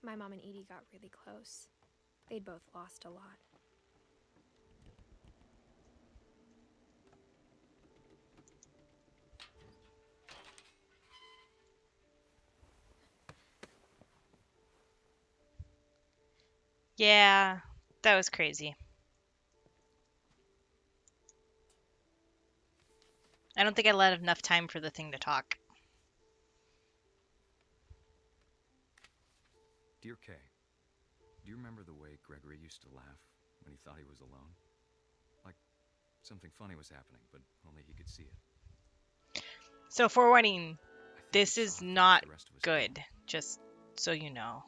my mom and Edie got really close. They'd both lost a lot. Yeah, that was crazy. I don't think I let enough time for the thing to talk. Dear Kay, do you remember the way Gregory used to laugh when he thought he was alone? Like something funny was happening, but only he could see it. So, forewarning, I think he this saw is things not the rest of us good, don't. just so you know.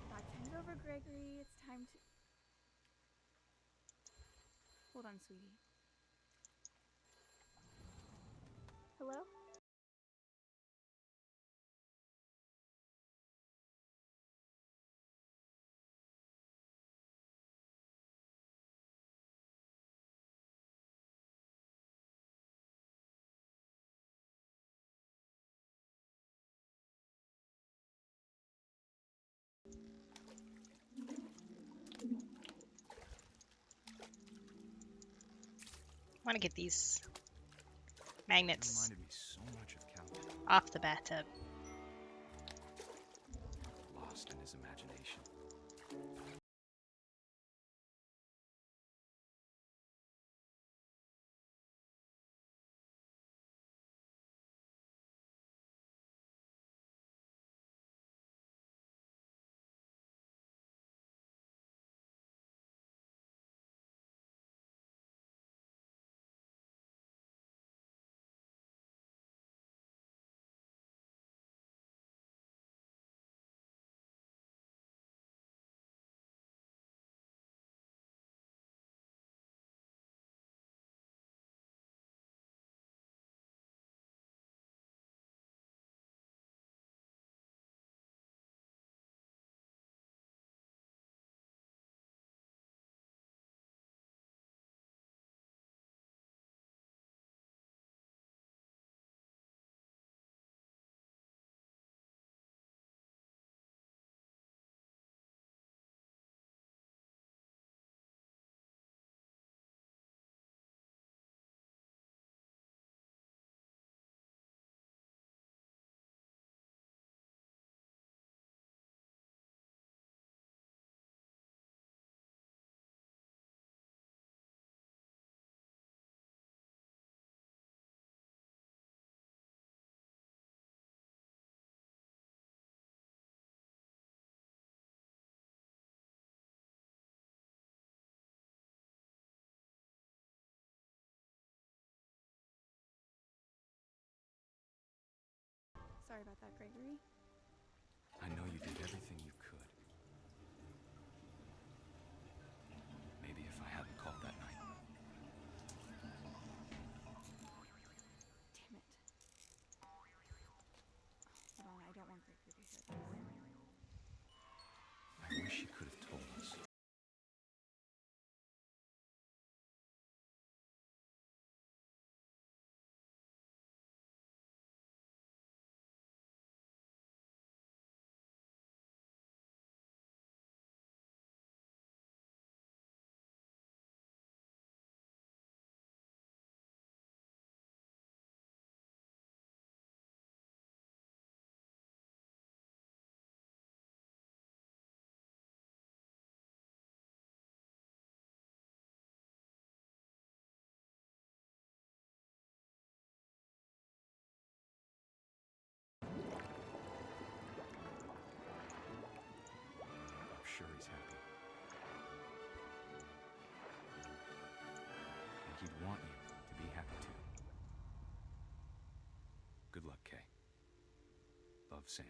Bad time's over, Gregory. It's time to. Hold on, sweetie. Hello? I want to get these It magnets reminded me so much of Calvin, off the bathtub. lost in his imagination. Sorry about that, Gregory. I know you did everything you could. Maybe if I hadn't called that night. Damn it. Hold on, I don't want Gregory to hear this. I wish you could have told us. I'm sure he's happy. And he'd want you to be happy too. Good luck, Kay. Love, Sam.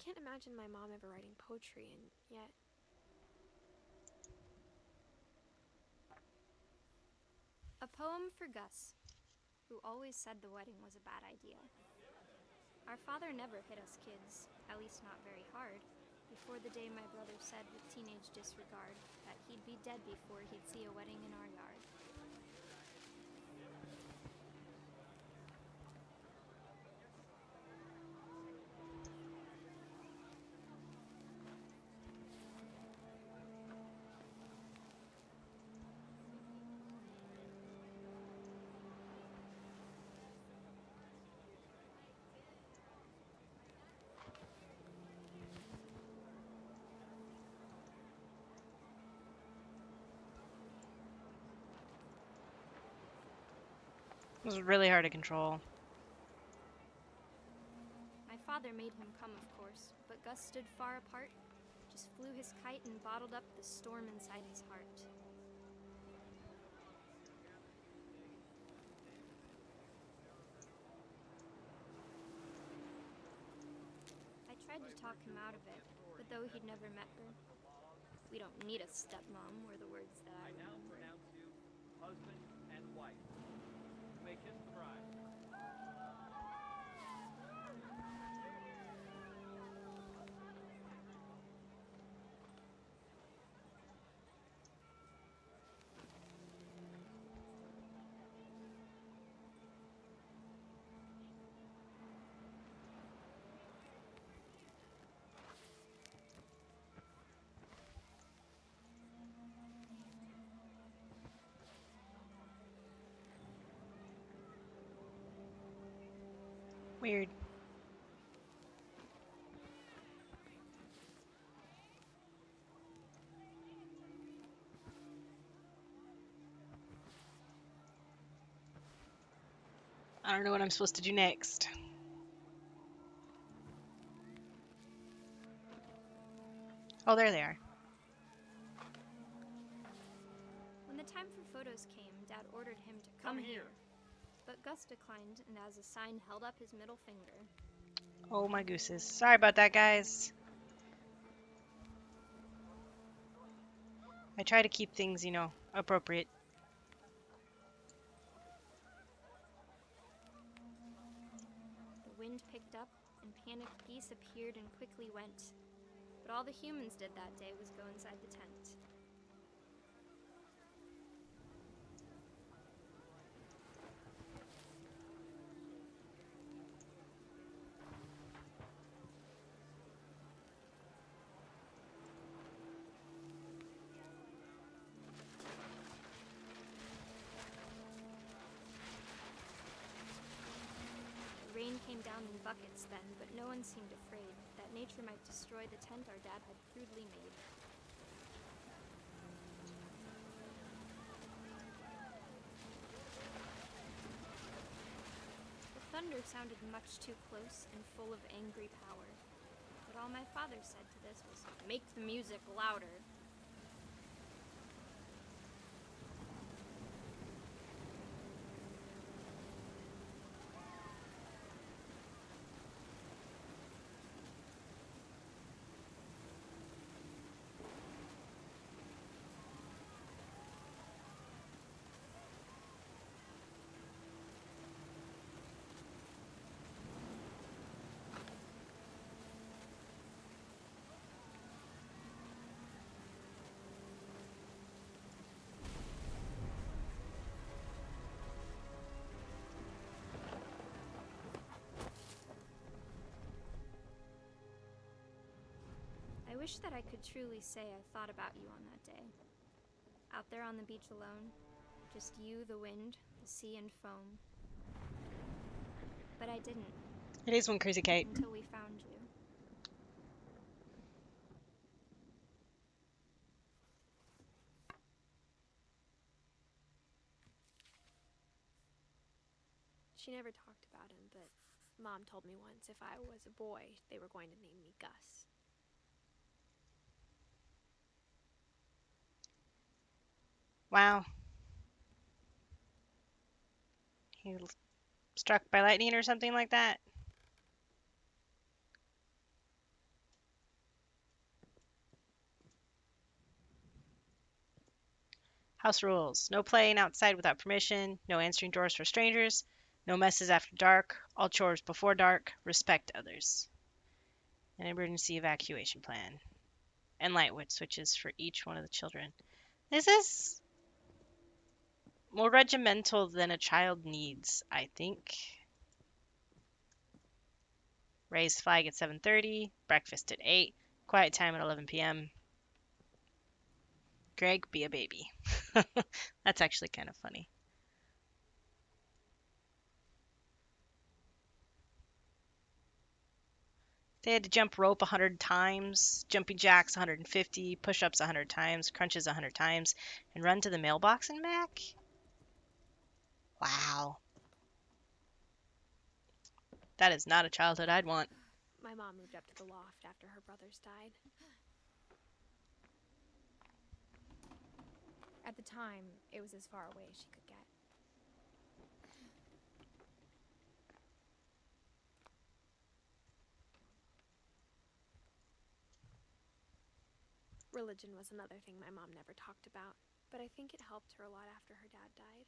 can't imagine my mom ever writing poetry, and yet... A poem for Gus, who always said the wedding was a bad idea. Our father never hit us kids, at least not very hard, before the day my brother said with teenage disregard that he'd be dead before he'd see a wedding in our yard. It was really hard to control. My father made him come, of course, but Gus stood far apart, just flew his kite and bottled up the storm inside his heart. I tried to talk him out of it, but though he'd never met her, we don't need a stepmom were the words that I now remember. pronounce you husband and wife. You may kiss the bride. Weird. I don't know what I'm supposed to do next. Oh, there they are. When the time for photos came, Dad ordered him to come here. But Gus declined and as a sign held up his middle finger. Oh my gooses. Sorry about that, guys. I try to keep things, appropriate. The wind picked up and panicked geese appeared and quickly went. But all the humans did that day was go inside the tent. The rain came down in buckets then, but no one seemed afraid that nature might destroy the tent our dad had crudely made. The thunder sounded much too close and full of angry power. But all my father said to this was, "Make the music louder." I wish that I could truly say I thought about you on that day. Out there on the beach alone, just you, the wind, the sea, and foam. But I didn't. It is one crazy Kate. Until we found you. She never talked about him, but Mom told me once if I was a boy, they were going to name me Gus. Wow. He struck by lightning or something like that? House rules. No playing outside without permission. No answering doors for strangers. No messes after dark. All chores before dark. Respect others. An emergency evacuation plan. And light switches for each one of the children. This is more regimental than a child needs, I think. Raise flag at 7:30. Breakfast at 8. Quiet time at 11 p.m. Greg, be a baby. That's actually kind of funny. They had to jump rope 100 times, jumping jacks 150, push-ups 100 times, crunches 100 times, and run to the mailbox and back? Wow. That is not a childhood I'd want. My mom moved up to the loft after her brothers died. At the time, it was as far away as she could get. Religion was another thing my mom never talked about, but I think it helped her a lot after her dad died.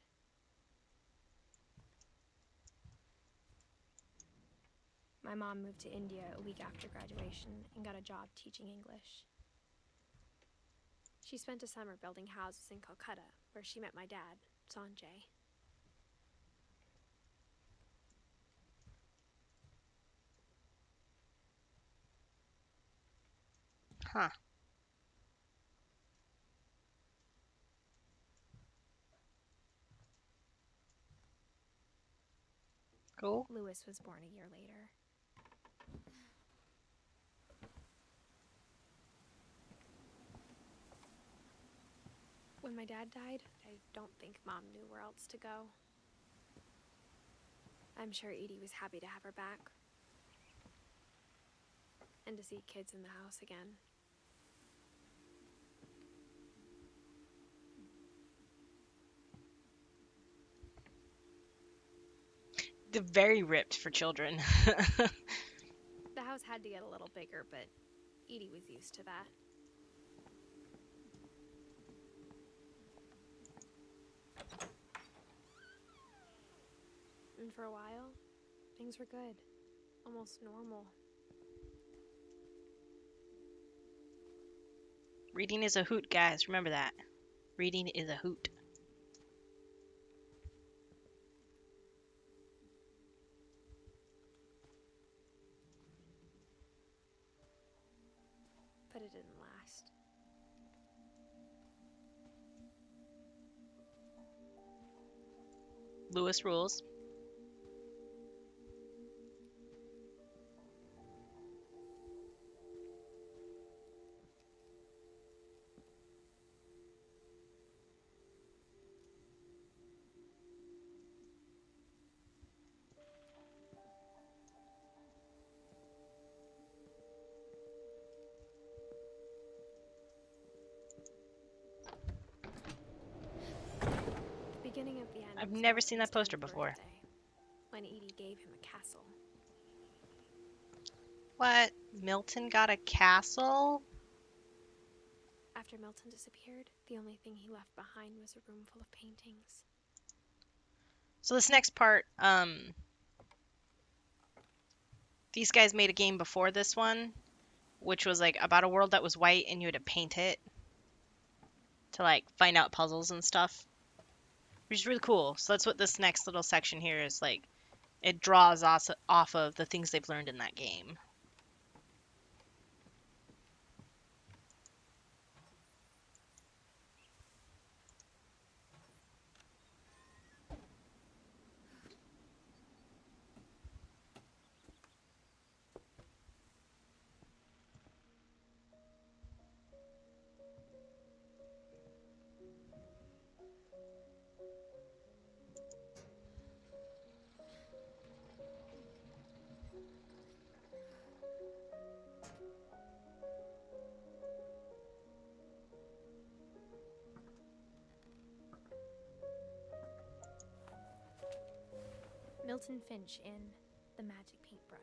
My mom moved to India a week after graduation and got a job teaching English. She spent a summer building houses in Calcutta, where she met my dad, Sanjay. Huh. Cool. Louis was born a year later. When my dad died, I don't think Mom knew where else to go. I'm sure Edie was happy to have her back. And to see kids in the house again. They're very ripped for children. The house had to get a little bigger, but Edie was used to that. And for a while, things were good. Almost normal. Reading is a hoot, guys. Remember that. Reading is a hoot. But it didn't last. Louis rules. The beginning of the end. I've was never seen that Milton's poster 10th before. birthday, when Edie gave him a castle. What? Milton got a castle? After Milton disappeared, the only thing he left behind was a room full of paintings. So this next part, these guys made a game before this one, which was like about a world that was white and you had to paint it to like find out puzzles and stuff, which is really cool. So that's what this next little section here is like. It draws off of the things they've learned in that game. Milton Finch in The Magic Paintbrush.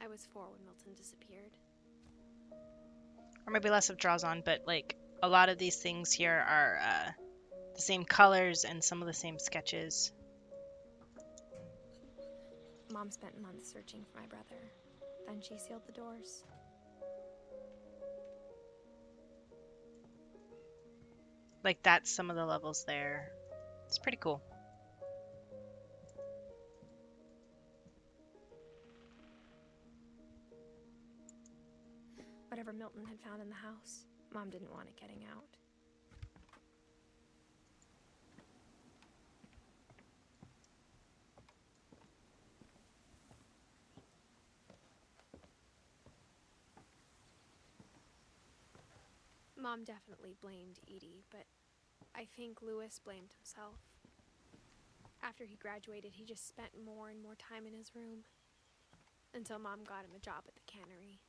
was 4 when Milton disappeared. Or maybe less of draws on, but like a lot of these things here are the same colors and some of the same sketches. Mom spent months searching for my brother. Then she sealed the doors. Like that's some of the levels there. It's pretty cool. Whatever Milton had found in the house, Mom didn't want it getting out. Mom definitely blamed Edie, but I think Louis blamed himself. After he graduated, he just spent more and more time in his room, until Mom got him a job at the cannery.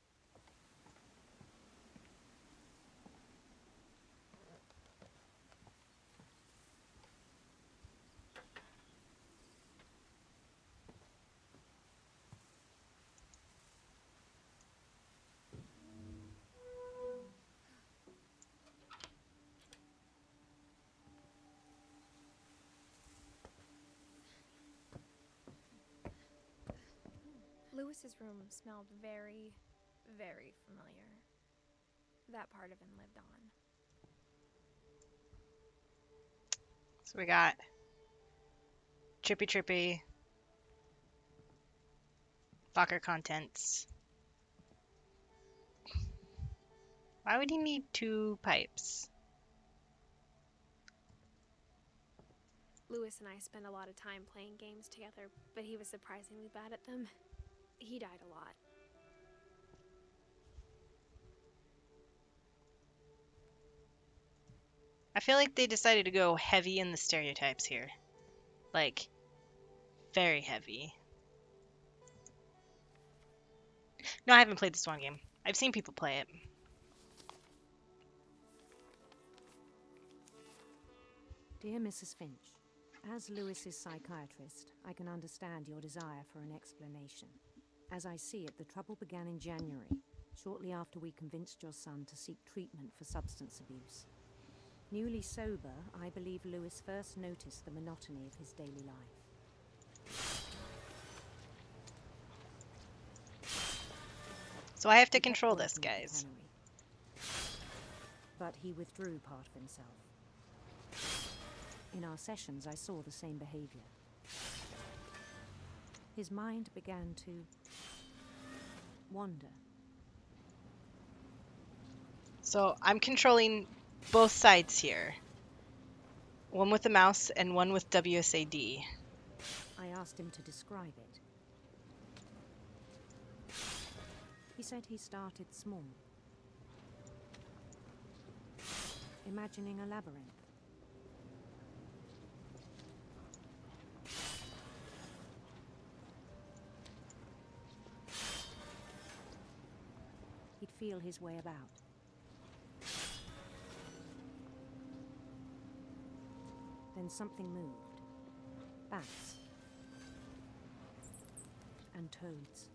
Louis's room smelled very, very familiar. That part of him lived on. So we got Trippy Trippy, locker contents. Why would he need 2 pipes? Louis and I spent a lot of time playing games together, but he was surprisingly bad at them. He died a lot. I feel like they decided to go heavy in the stereotypes here. Like, very heavy. No, I haven't played the Swan game. I've seen people play it. Dear Mrs. Finch, as Lewis's psychiatrist, I can understand your desire for an explanation. As I see it, the trouble began in January, shortly after we convinced your son to seek treatment for substance abuse. Newly sober, I believe Lewis first noticed the monotony of his daily life. So I have to He kept control this, working at the guys. cannery, but he withdrew part of himself. In our sessions, I saw the same behavior. His mind began to wander. So I'm controlling both sides here. One with the mouse and one with WSAD. I asked him to describe it. He said he started small, imagining a labyrinth. He'd feel his way about. Then something moved. Bats. And toads.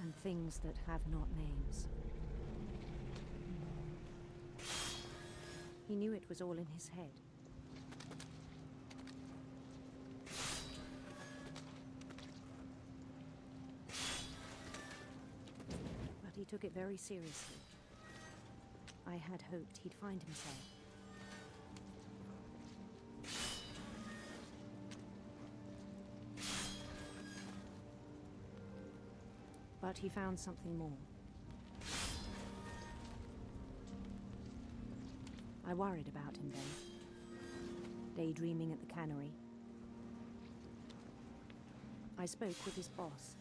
And things that have not names. He knew it was all in his head. But he took it very seriously. I had hoped he'd find himself. But he found something more. I worried about him then, daydreaming at the cannery. I spoke with his boss.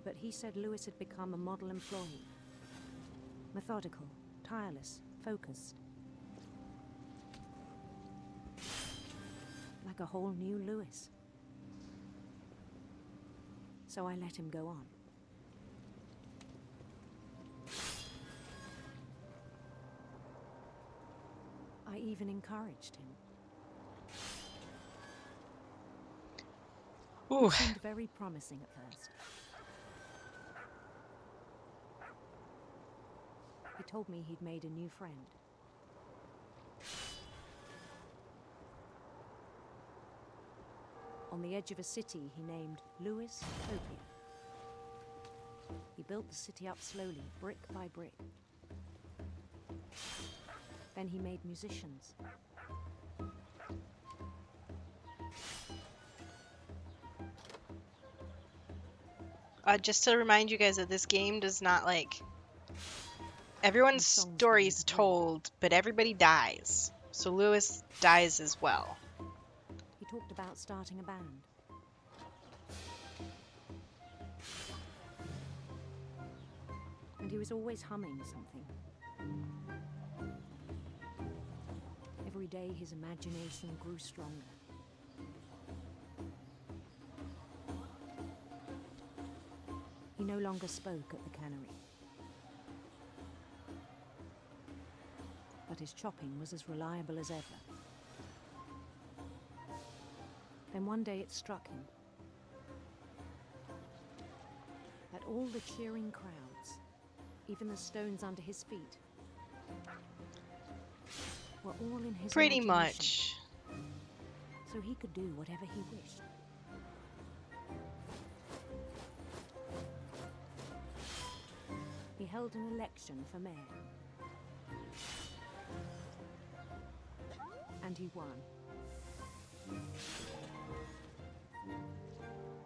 But he said Lewis had become a model employee. Methodical, tireless, focused. Like a whole new Lewis. So I let him go on. I even encouraged him. Ooh. He seemed very promising at first. He told me he'd made a new friend. On the edge of a city he named Louis Topia. He built the city up slowly, brick by brick. Then he made musicians. Just to remind you guys that this game does not everyone's story's told, but everybody dies. So Lewis dies as well. He talked about starting a band. And he was always humming something. Every day his imagination grew stronger. He no longer spoke at the cannery. But his chopping was as reliable as ever. Then one day it struck him that all the cheering crowds, even the stones under his feet, were all in his Pretty imagination. much. So he could do whatever he wished. He held an election for mayor. And he won.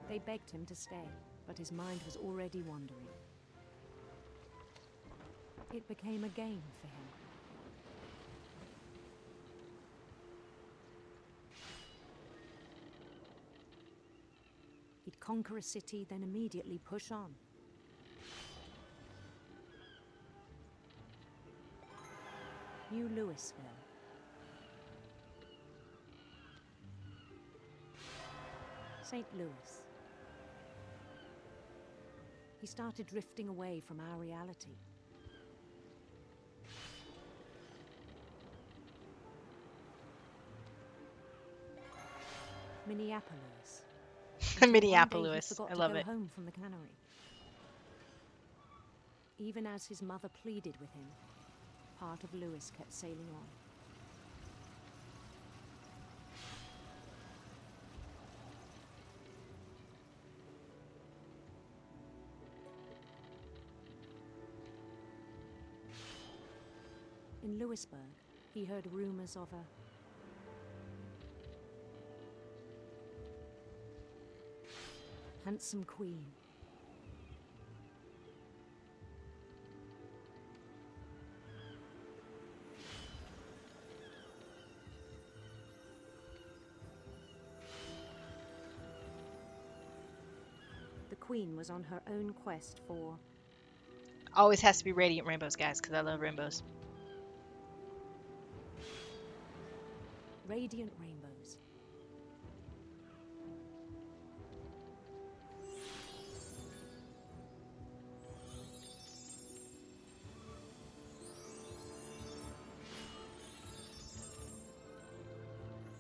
They begged him to stay, but his mind was already wandering. It became a game for him. He'd conquer a city, then immediately push on. New Louisville. St. Louis. He started drifting away from our reality. Minneapolis. Until Minneapolis. One day he forgot I to love go it. home from the cannery. Even as his mother pleaded with him, part of Louis kept sailing on. In Louisburg, he heard rumors of a handsome queen. The queen was on her own quest for Always has to be radiant rainbows, guys, because I love rainbows. radiant rainbows.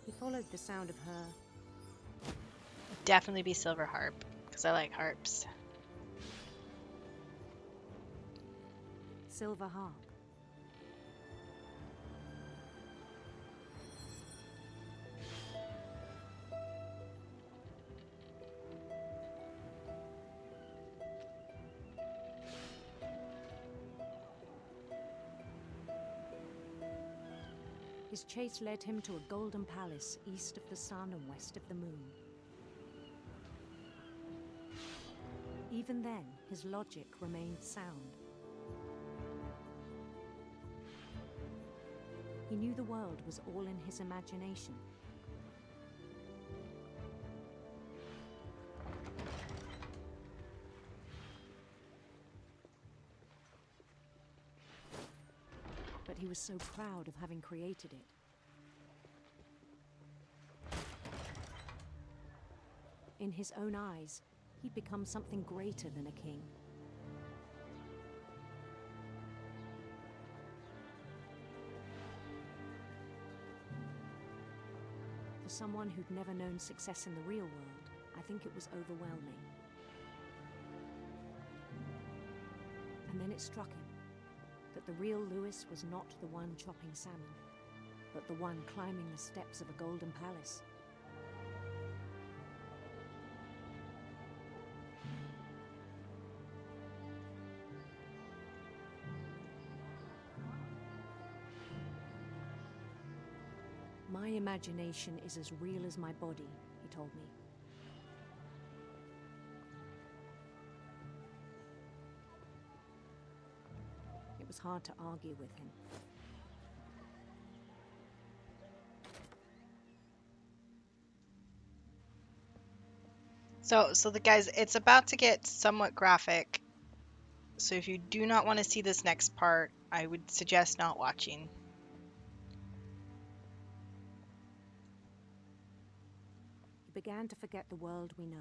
He followed the sound of her Definitely be silver harp, because I like harps. silver harp. His chase led him to a golden palace east of the sun and west of the moon. Even then, his logic remained sound. He knew the world was all in his imagination. But he was so proud of having created it. In his own eyes, he'd become something greater than a king. someone who'd never known success in the real world, I think it was overwhelming. And then it struck him that the real Lewis was not the one chopping salmon, but the one climbing the steps of a golden palace. My imagination is as real as my body, he told me. It was hard to argue with him. So the guys, it's about to get somewhat graphic. So if you do not want to see this next part, I would suggest not watching. He began to forget the world we know.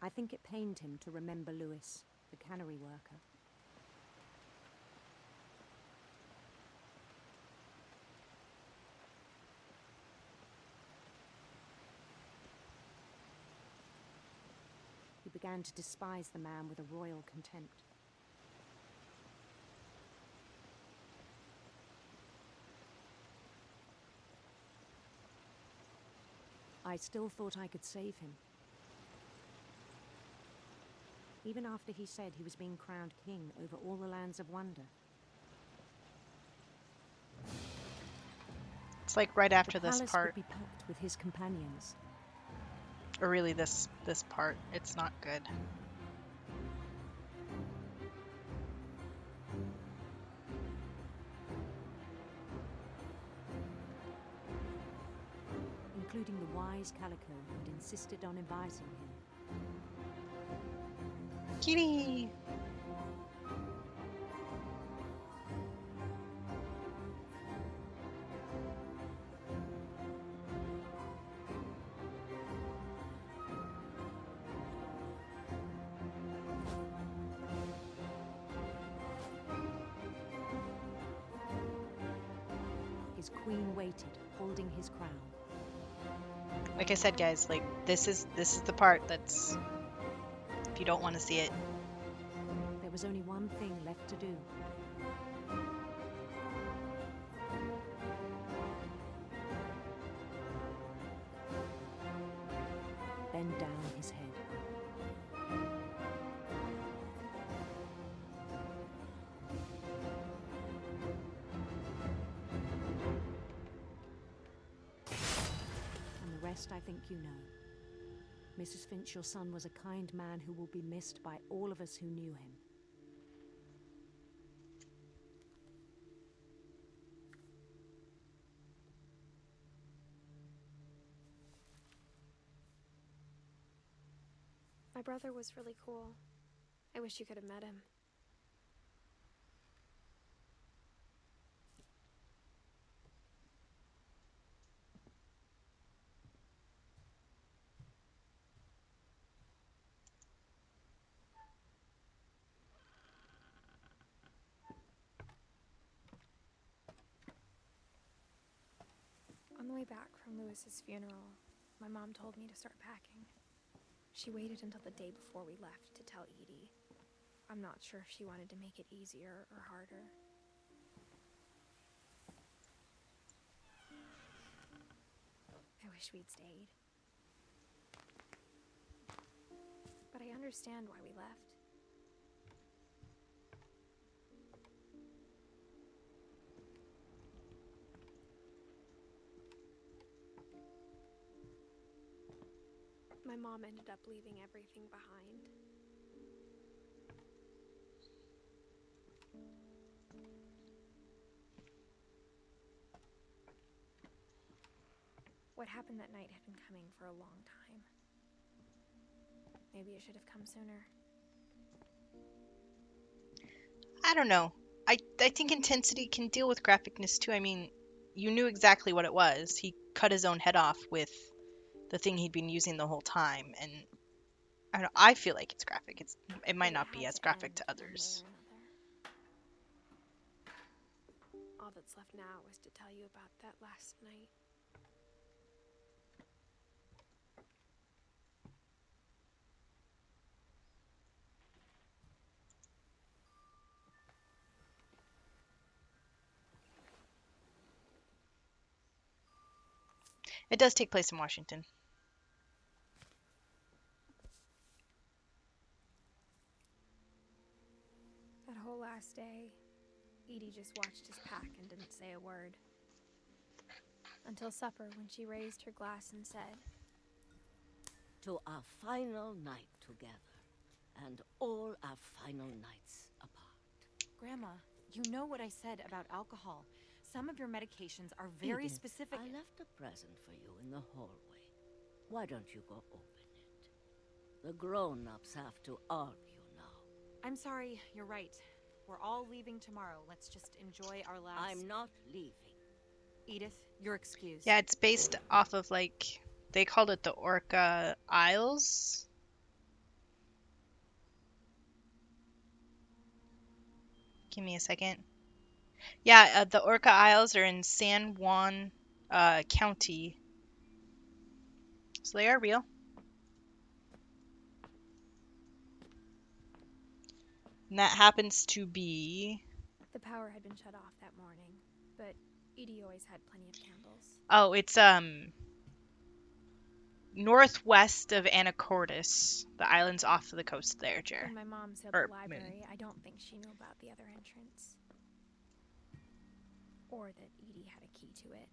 I think it pained him to remember Lewis, the cannery worker. He began to despise the man with a royal contempt. I still thought I could save him. Even after he said he was being crowned king over all the lands of wonder. It's like right after The this palace part, would be packed with his companions. or really this part. It's not good. Including the wise Calico who'd insisted on inviting him. Kitty! His queen waited, holding his crown. Like I said, guys, like this is the part that's, if you don't want to see it. There was only one thing left to do. Bend down his head. And the rest I think you know. Mrs. Finch, your son was a kind man who will be missed by all of us who knew him. My brother was really cool. I wish you could have met him. On the way back from Lewis's funeral, my mom told me to start packing. She waited until the day before we left to tell Edie. I'm not sure if she wanted to make it easier or harder. I wish we'd stayed. But I understand why we left. My mom ended up leaving everything behind. What happened that night had been coming for a long time. Maybe it should have come sooner. I don't know. I think intensity can deal with graphicness too. I mean, you knew exactly what it was. He cut his own head off with the thing he'd been using the whole time, and I don't know, I feel like it's graphic. It might not be as graphic to others. All that's left now was to tell you about that last night. It does take place in Washington. That whole last day, Edie just watched us pack and didn't say a word. Until supper, when she raised her glass and said, "To our final night together, and all our final nights apart." Grandma, you know what I said about alcohol. Some of your medications are very Edith, specific. I left a present for you in the hallway. Why don't you go open it? The grown-ups have to argue now. I'm sorry, you're right. We're all leaving tomorrow. Let's just enjoy our last... I'm not leaving. Edith, you're excused. Yeah, it's based off of, like, they called it the Orca Isles. Give me a second. Yeah, the Orca Isles are in San Juan County. So they are real. And that happens to be... the power had been shut off that morning, but Edie always had plenty of candles. Oh, it's northwest of Anacortes. The island's off the coast there, Jer. When my mom sailed Or the library, I don't think she knew about the other entrance. Or that Edie had a key to it.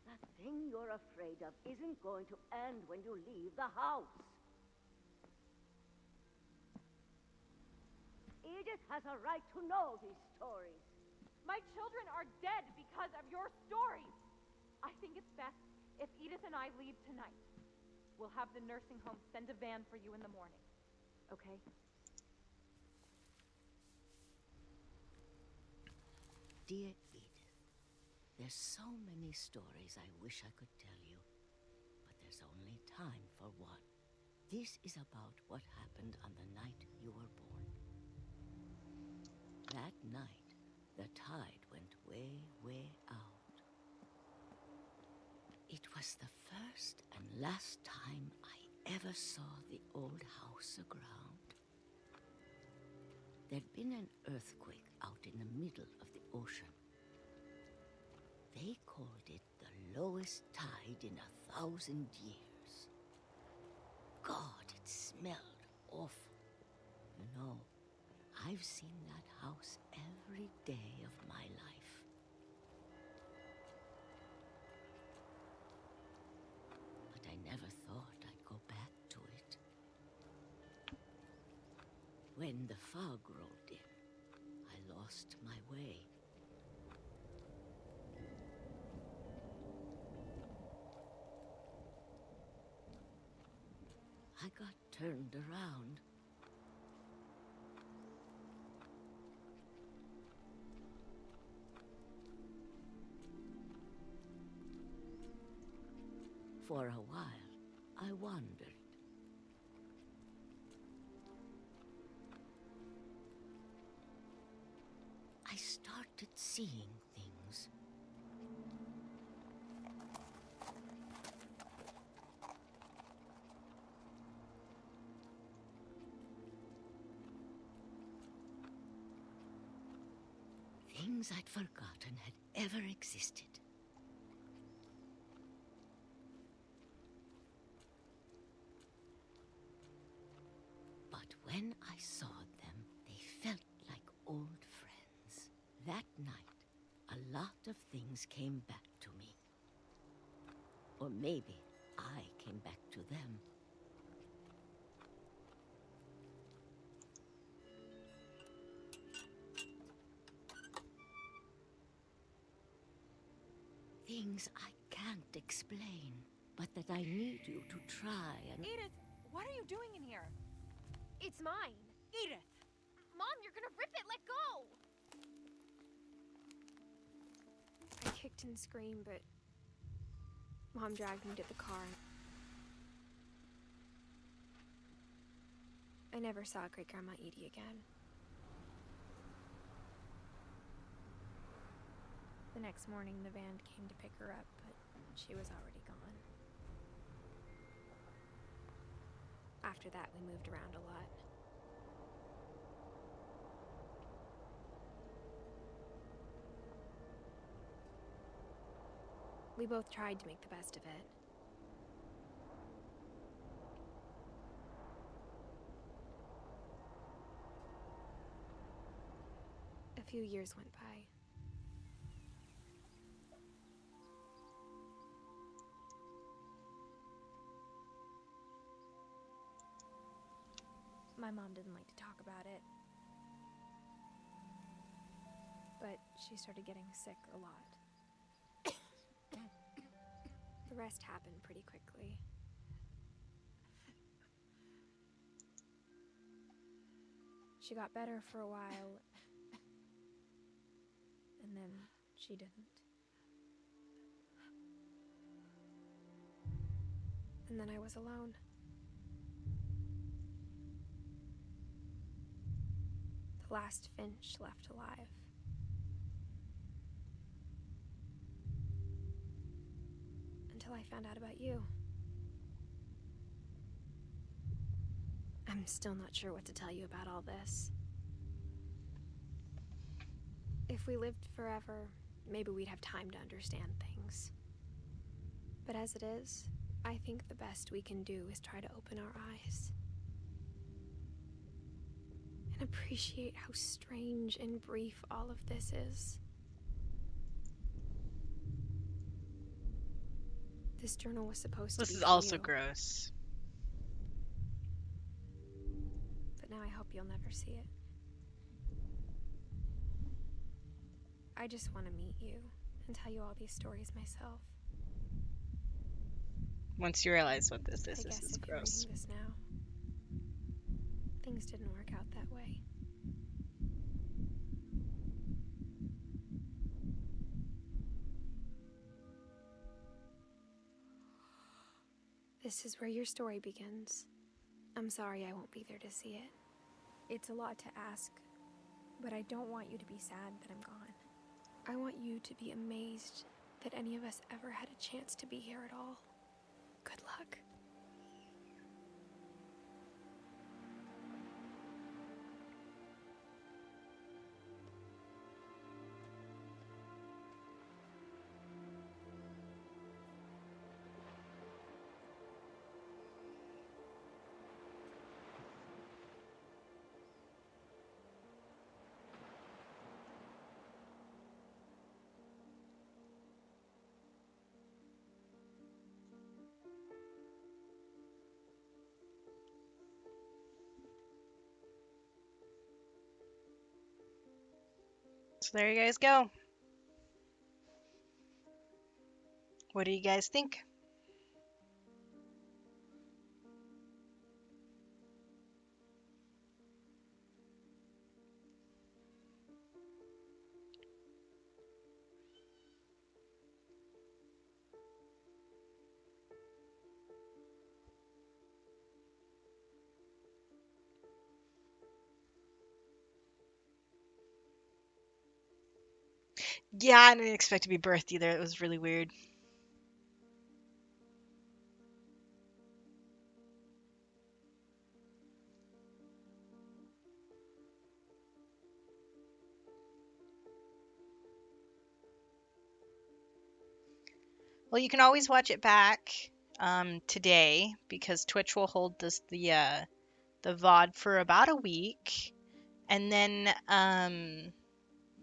That thing you're afraid of isn't going to end when you leave the house. Edith has a right to know these stories. My children are dead because of your stories. I think it's best if Edith and I leave tonight. We'll have the nursing home send a van for you in the morning. Okay? Dear Edith, there's so many stories I wish I could tell you, but there's only time for one. This is about what happened on the night you were born. That night, the tide went way, way out. It was the first and last time I ever saw the old house aground. There'd been an earthquake out in the middle of the ocean. They called it the lowest tide in 1,000 years. God, it smelled awful. You know, I've seen that house every day of my life. But I never thought I'd go back to it. When the fog rolled in, I lost my way. I got turned around. For a while, I wandered. I started seeing things. Things I'd forgotten had ever existed. But when I saw them, they felt like old friends. That night, a lot of things came back to me. Or maybe I came back to them. Things I can't explain, but that I need you to try and... Edith, what are you doing in here? It's mine. Edith! Mom, you're gonna rip it! Let go! I kicked and screamed, but Mom dragged me to the car. I never saw Great Grandma Edie again. The next morning, the van came to pick her up, but she was already gone. After that, we moved around a lot. We both tried to make the best of it. A few years went by. My mom didn't like to talk about it, but she started getting sick a lot. The rest happened pretty quickly. She got better for a while, and then she didn't. And then I was alone. The last Finch left alive. Until I found out about you. I'm still not sure what to tell you about all this. If we lived forever, maybe we'd have time to understand things. But as it is, I think the best we can do is try to open our eyes. And appreciate how strange and brief all of this is. This journal was supposed to be This is for also you. gross. But now I hope you'll never see it. I just want to meet you and tell you all these stories myself. Once you realize what this is, I this guess is if you're gross. reading this now, things didn't work out that way. This is where your story begins. I'm sorry I won't be there to see it. It's a lot to ask, but I don't want you to be sad that I'm gone. I want you to be amazed that any of us ever had a chance to be here at all. Good luck. So there you guys go. What do you guys think? Yeah, I didn't expect to be birthed either. It was really weird. Well, you can always watch it back today because Twitch will hold the VOD for about a week, and then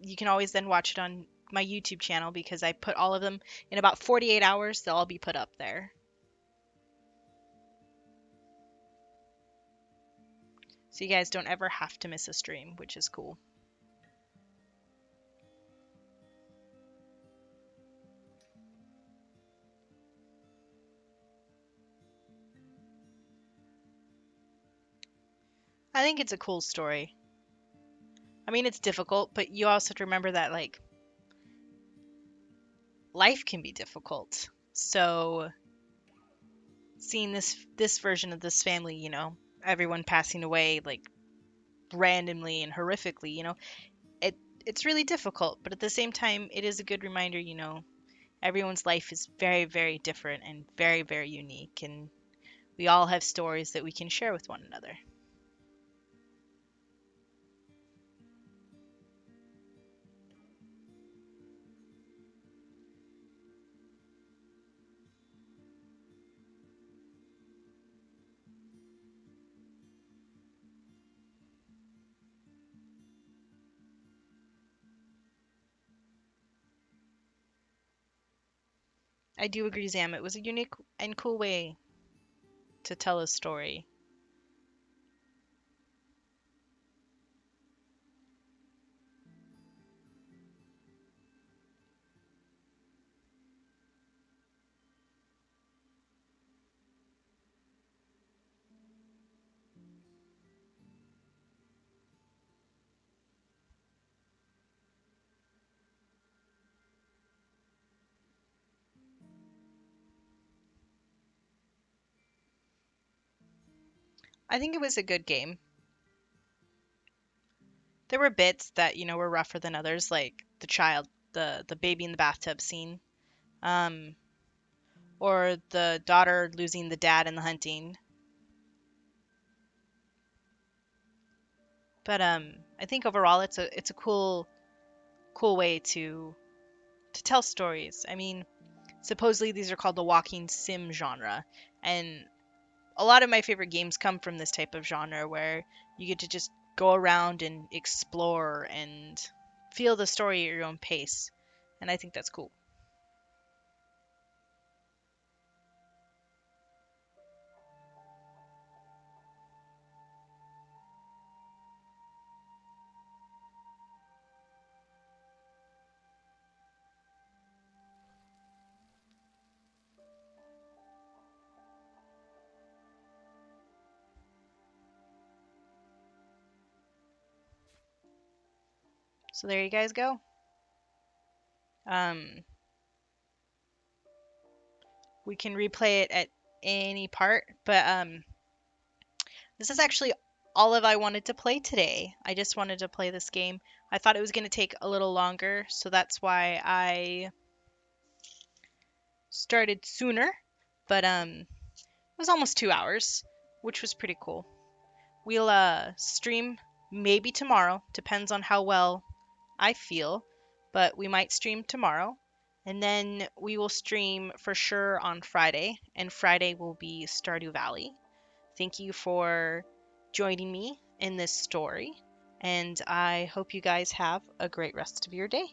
you can always then watch it on my YouTube channel because I put all of them in about 48 hours. They'll all be put up there. So you guys don't ever have to miss a stream, which is cool. I think it's a cool story. I mean, it's difficult, but you also have to remember that, like, life can be difficult. So seeing this version of this family, everyone passing away like randomly and horrifically, it's really difficult, but at the same time it is a good reminder, everyone's life is very, very different and very, very unique, and we all have stories that we can share with one another. I do agree, Zam. It was a unique and cool way to tell a story. I think it was a good game. There were bits that, were rougher than others, like the baby in the bathtub scene. Um, or the daughter losing the dad in the hunting. But I think overall it's a cool way to tell stories. I mean, supposedly these are called the walking sim genre, and a lot of my favorite games come from this type of genre where you get to just go around and explore and feel the story at your own pace. And I think that's cool. So there you guys go. Um, we can replay it at any part, but this is actually all of I wanted to play today. I just wanted to play this game. I thought it was going to take a little longer, so that's why I started sooner. But it was almost 2 hours, which was pretty cool. We'll stream maybe tomorrow, depends on how well I feel, but we might stream tomorrow. And then we will stream for sure on Friday, and Friday will be Stardew Valley. Thank you for joining me in this story, and I hope you guys have a great rest of your day.